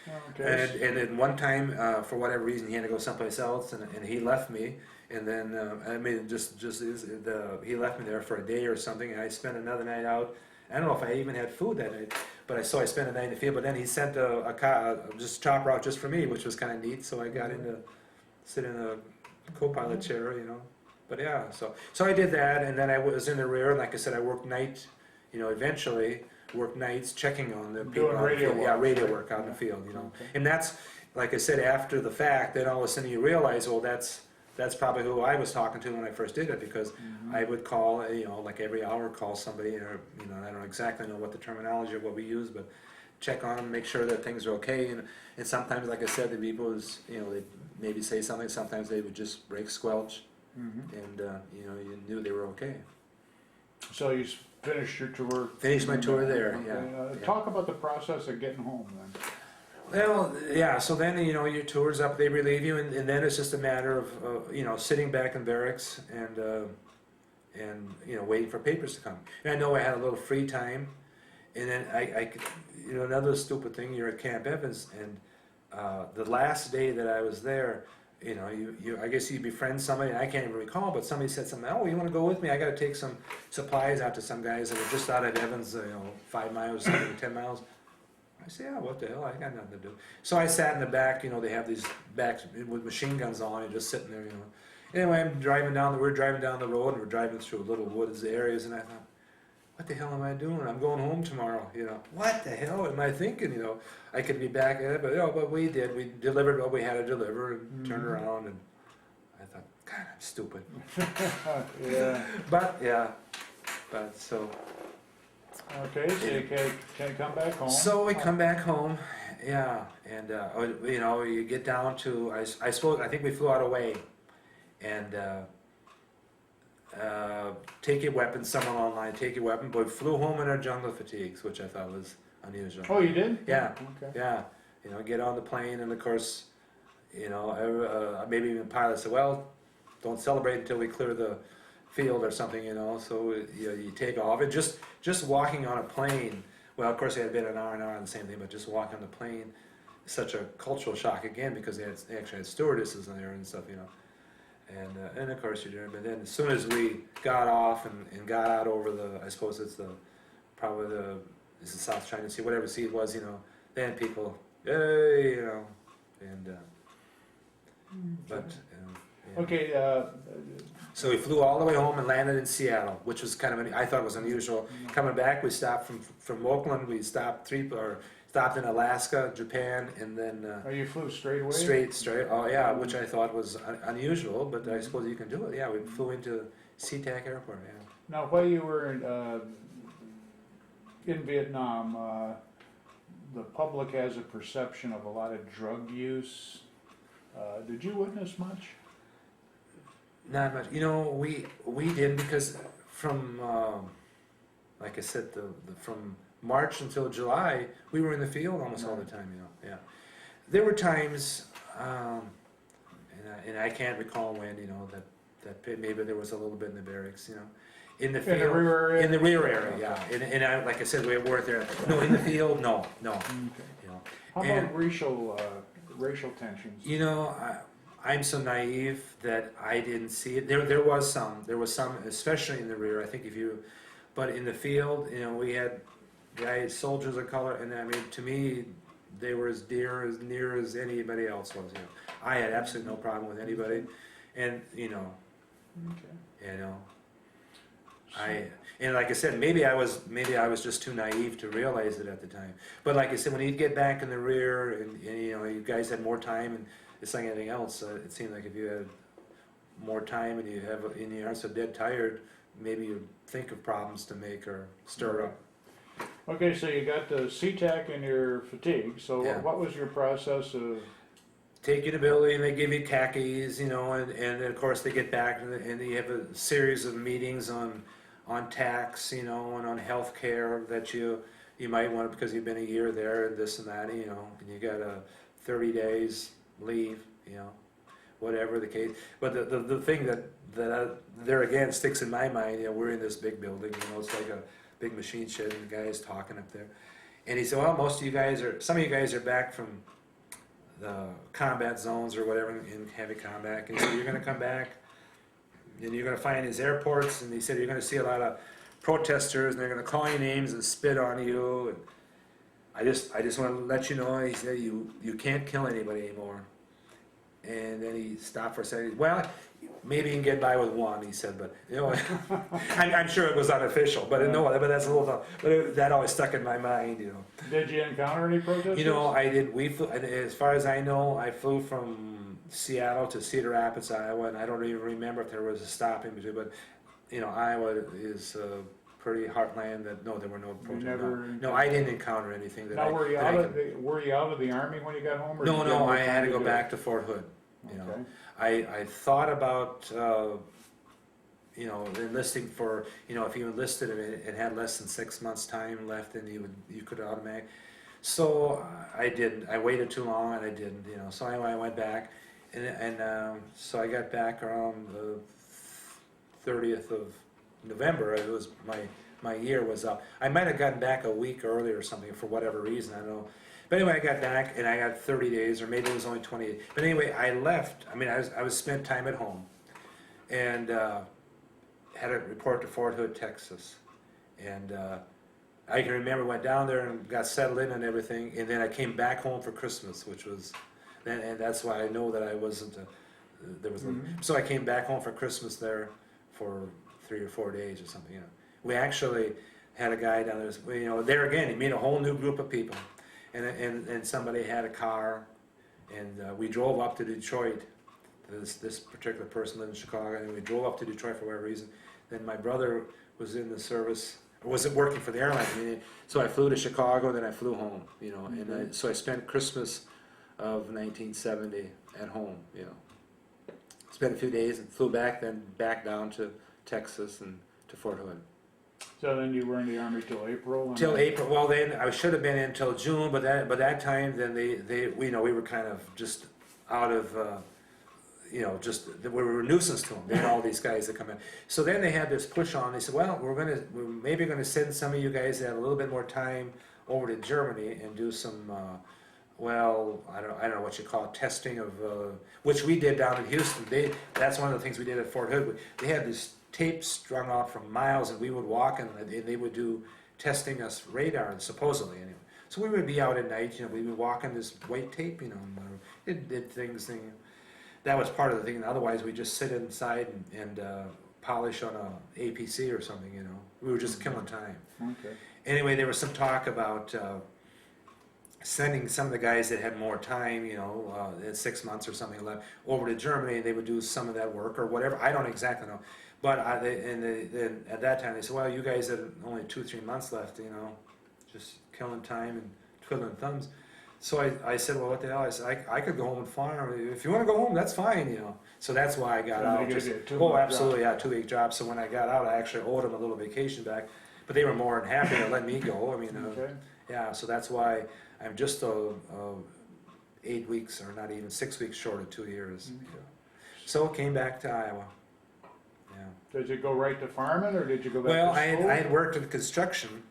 Yeah. Okay. And then one time, for whatever reason, he had to go someplace else, and he left me. And then I mean, he left me there for a day or something, and I spent another night out. I don't know if I even had food that night, but I spent a night in the field. But then he sent just a chopper out just for me, which was kind of neat. So I got into sit in a co-pilot chair, you know. But yeah, so I did that, and then I was in the rear, and like I said, I worked night, you know, eventually worked nights checking on the people. Doing radio out in the field. work. Yeah, radio work out in the field, you know. Okay. And that's, like I said, after the fact, then all of a sudden you realize, well, that's probably who I was talking to when I first did it, because I would call, you know, like every hour, call somebody, or, you know, I don't exactly know what the terminology of what we use, but check on them, make sure that things are okay. And sometimes, like I said, the people was, you know, they'd maybe say something, sometimes they would just break squelch. And you know, you knew they were okay. So you finished your tour? Finished my tour there, Okay. yeah. Talk about the process of getting home then. Well, yeah, so then, you know, your tour's up, they relieve you, and then it's just a matter of, you know, sitting back in barracks and you know, waiting for papers to come. And I know I had a little free time, and then I you know, another stupid thing, you're at Camp Evans, and the last day that I was there, you know, I guess you befriend somebody, and I can't even recall, but somebody said something, oh, you want to go with me? I got to take some supplies out to some guys that were just out of Evans, you know, 5 miles, 10 miles. I said, yeah, what the hell, I got nothing to do. So I sat in the back, you know, they have these backs with machine guns on, and just sitting there, you know. Anyway, we're driving down the road, and we're driving through little woods areas, and I thought, what the hell am I doing? I'm going home tomorrow, you know. What the hell am I thinking, you know? I could be back at it, but, you know, but we did. We delivered what we had to deliver and turned around, and I thought, God, I'm stupid. Yeah. But so. Okay, so you can come back home. So we come back home, yeah, and you know, you get down to, I think we flew out away, and take your weapon, someone online, take your weapon, but we flew home in our jungle fatigues, which I thought was unusual. Oh, you did? Yeah, Okay. yeah, you know, get on the plane, and of course, you know, maybe even the pilot said, well, don't celebrate until we clear the field or something, you know, so you know, you take off, and just walking on a plane, well, of course, it had been an hour on the same thing, but just walking on the plane is such a cultural shock again, because they actually had stewardesses in there and stuff, you know. And of course you're doing, but then as soon as we got off and got out over the, I suppose it's the South China Sea, whatever sea it was, you know, then people, yay, you know, and, but, yeah. Okay, So we flew all the way home and landed in Seattle, which was kind of, I thought was unusual. Coming back, we stopped from Oakland, we stopped in Alaska, Japan, and then you flew straight away? straight. Oh yeah, which I thought was unusual, but I suppose you can do it. Yeah, we flew into SeaTac Airport. Yeah. Now, while you were in Vietnam, the public has a perception of a lot of drug use. Did you witness much? Not much. You know, we did, because from like I said, from March until July, we were in the field almost all the time. You know, yeah. There were times, and I can't recall when. You know, that maybe there was a little bit in the barracks. You know, in the field, In the rear area? in the rear area, yeah. And I, like I said, we weren't there. No, in the field, no. Okay. You know, How about racial tensions? you know, I'm so naive that I didn't see it. There was some, especially in the rear. I think but in the field, you know, we had soldiers of color, and I mean, to me, they were as near as anybody else was. You know, I had absolutely no problem with anybody. And, Okay. and like I said, maybe I was just too naive to realize it at the time. But like I said, when you get back in the rear and you guys had more time and it's like anything else, it seemed like if you had more time and you aren't so dead tired, maybe you think of problems to make or stir up. Okay, so you got the SeaTac in your fatigue, so Yeah. what was your process of, Take you to building, they give you khakis, and of course they get back and you have a series of meetings on tax, and on health care that you might want because you've been a year there and this and that, and you got a 30 days leave, whatever the case. But the thing that there again sticks in my mind, we're in this big building, it's like a big machine shed and the guy is talking up there. And he said, well, some of you guys are back from the combat zones or whatever in heavy combat. And he said, you're going to come back and you're going to find these airports. And he said, you're going to see a lot of protesters and they're going to call your names and spit on you. And I just want to let you know, he said, you can't kill anybody anymore. And then he stopped for a second. Well, maybe you can get by with one, he said, but I'm sure it was unofficial. But but that's a little. But that always stuck in my mind, did you encounter any protesters? I did. We flew, as far as I know, I flew from Seattle to Cedar Rapids, Iowa, and I don't even remember if there was a stop in between. But Iowa is a pretty heartland. There were no protesters. No, I didn't encounter anything that. Now, were you out of the Army when you got home? Or No, I had to go back to Fort Hood. Okay. I thought about enlisting for if you enlisted and it had less than 6 months time left, then you could automatic. So I didn't. I waited too long and I didn't. So anyway, I went back and so I got back around the 30th of November. It was my year was up. I might have gotten back a week earlier or something for whatever reason. I don't know. But anyway, I got back and I got 30 days, or maybe it was only 28. But anyway, I left. I was spent time at home, and had a report to Fort Hood, Texas, and I can remember went down there and got settled in and everything, and then I came back home for Christmas, which was, and that's why I know that I wasn't. There was. So I came back home for Christmas there for 3 or 4 days or something. We actually had a guy down there. There again, he met a whole new group of people. And somebody had a car, and we drove up to Detroit. This particular person lived in Chicago, and we drove up to Detroit for whatever reason. Then my brother was in the service, or wasn't working for the airline. So I flew to Chicago, and then I flew home. And so I spent Christmas of 1970 at home. Spent a few days and flew back, then back down to Texas and to Fort Hood. So then you were in the Army till April? Till April. Well, then I should have been in till June, but that time then we were kind of just out of we were a nuisance to them. They had all these guys that come in. So then they had this push on. They said, well, we're maybe going to send some of you guys that have a little bit more time over to Germany and do some I don't know what you call it, testing of which we did down in Houston. That's one of the things we did at Fort Hood. They had this tape strung off from miles, and we would walk and they would do testing us radar, supposedly anyway. So we would be out at night, we would walk on this white tape, and it did things. That was part of the thing. Otherwise, we just sit inside and polish on a APC or something. We were just killing time. Okay. Anyway, there was some talk about sending some of the guys that had more time, had 6 months or something left, over to Germany, and they would do some of that work or whatever. I don't exactly know. But then at that time they said, well, you guys had only 2 or 3 months left, just killing time and twiddling thumbs. So I said, well, what the hell? I said, I could go home and farm. If you want to go home, that's fine, So that's why I got out. Absolutely, yeah, 2-week job. So when I got out, I actually owed them a little vacation back. But they were more than happy to let me go. Okay. Yeah, so that's why I'm just 8 weeks, or not even 6 weeks short of 2 years. Okay. So came back to Iowa. Yeah. Did you go right to farming, or did you go back Well, to school? I had worked in construction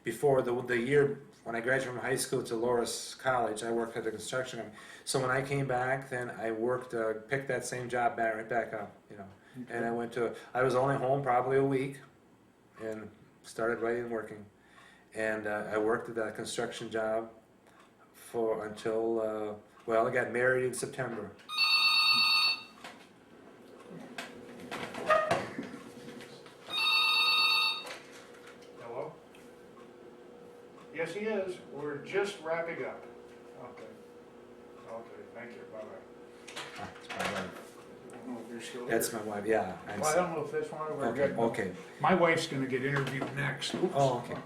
before the year when I graduated from high school to Loras College. I worked at the construction company. So when I came back, then I worked, picked that same job right back up, Okay. And I was only home probably a week, and started writing and working. And I worked at that construction job until I got married in September. Yes, he is. We're just wrapping up. Okay. Okay, thank you. Bye-bye. It's my wife. I don't know if you're still That's here. my wife, yeah. I'm Well, I sorry. don't know if this one we're Okay, getting. okay. My wife's gonna get interviewed next. Oops. Oh, okay.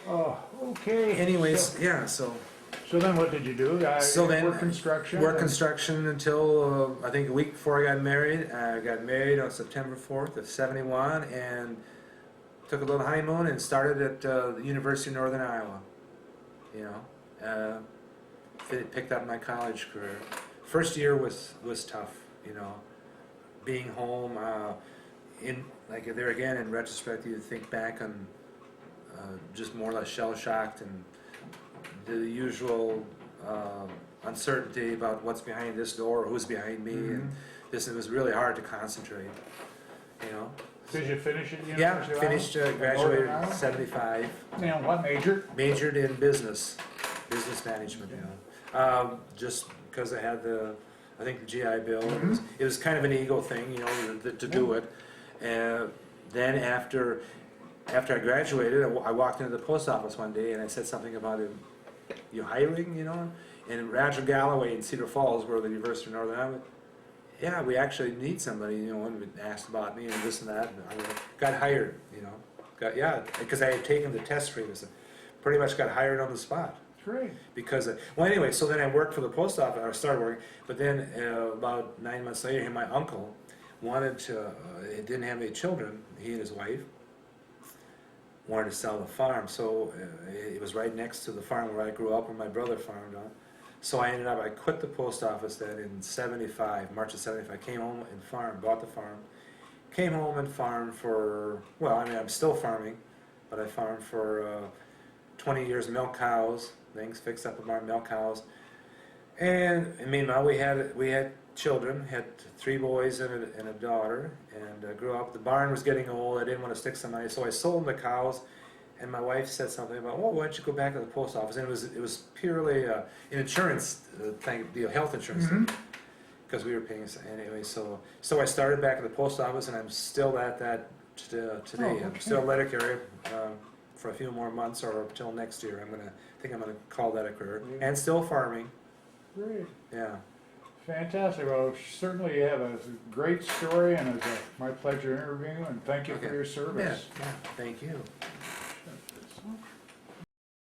Oh, okay. Anyways, yeah, So then what did you do? So then, Work construction? work and- construction until, I think a week before I got married. I got married on September 4th of 71 and took a little honeymoon and started at the University of Northern Iowa. You know, picked up my college career. First year was tough, you know, being home, in, like there again, in retrospect, you think back on just more or less shell-shocked and the usual uncertainty about what's behind this door or who's behind me, and this, it was really hard to concentrate, you know. Did you finish at University Yeah, of Iowa? finished, graduated Northern in Iowa? 75, And what major? majored in business management, you know. Just because I had I think the GI Bill, it was kind of an ego thing, you know, to do it. And then after I graduated, I walked into the post office one day and I said something about you hiring, you know? And Roger Galloway in Cedar Falls, where the University of Northern Iowa, yeah, we actually need somebody, you know, and asked about me and this and that, and I got hired, you know. Yeah, because I had taken the test screeners, pretty much got hired on the spot. Great. Because, well anyway, so then I worked for the post office, I started working, but then about 9 months later, my uncle wanted to, didn't have any children, he and his wife, wanted to sell the farm, so it was right next to the farm where I grew up and my brother farmed on. So I quit the post office then in 75, March of 75, came home and farmed, bought the farm, came home and farmed for, well, I mean, I'm still farming, but I farmed for 20 years, milk cows, things, fixed up with our milk cows. And meanwhile, we had children, had 3 boys and a daughter, and grew up. The barn was getting old, I didn't want to stick some money, so I sold the cows. And my wife said something about, well, why don't you go back to the post office? And it was purely an insurance thing, the health insurance thing, because we were paying anyway. So I started back at the post office, and I'm still at that today. Oh, okay. I'm still at Letter Carrier for a few more months or until next year. I think I'm gonna call that a career, and still farming. Great. Yeah. Fantastic. Well, certainly you have a great story, and it's my pleasure interviewing you, and thank you for Okay. your service. Yeah. Thank you. Shut this off.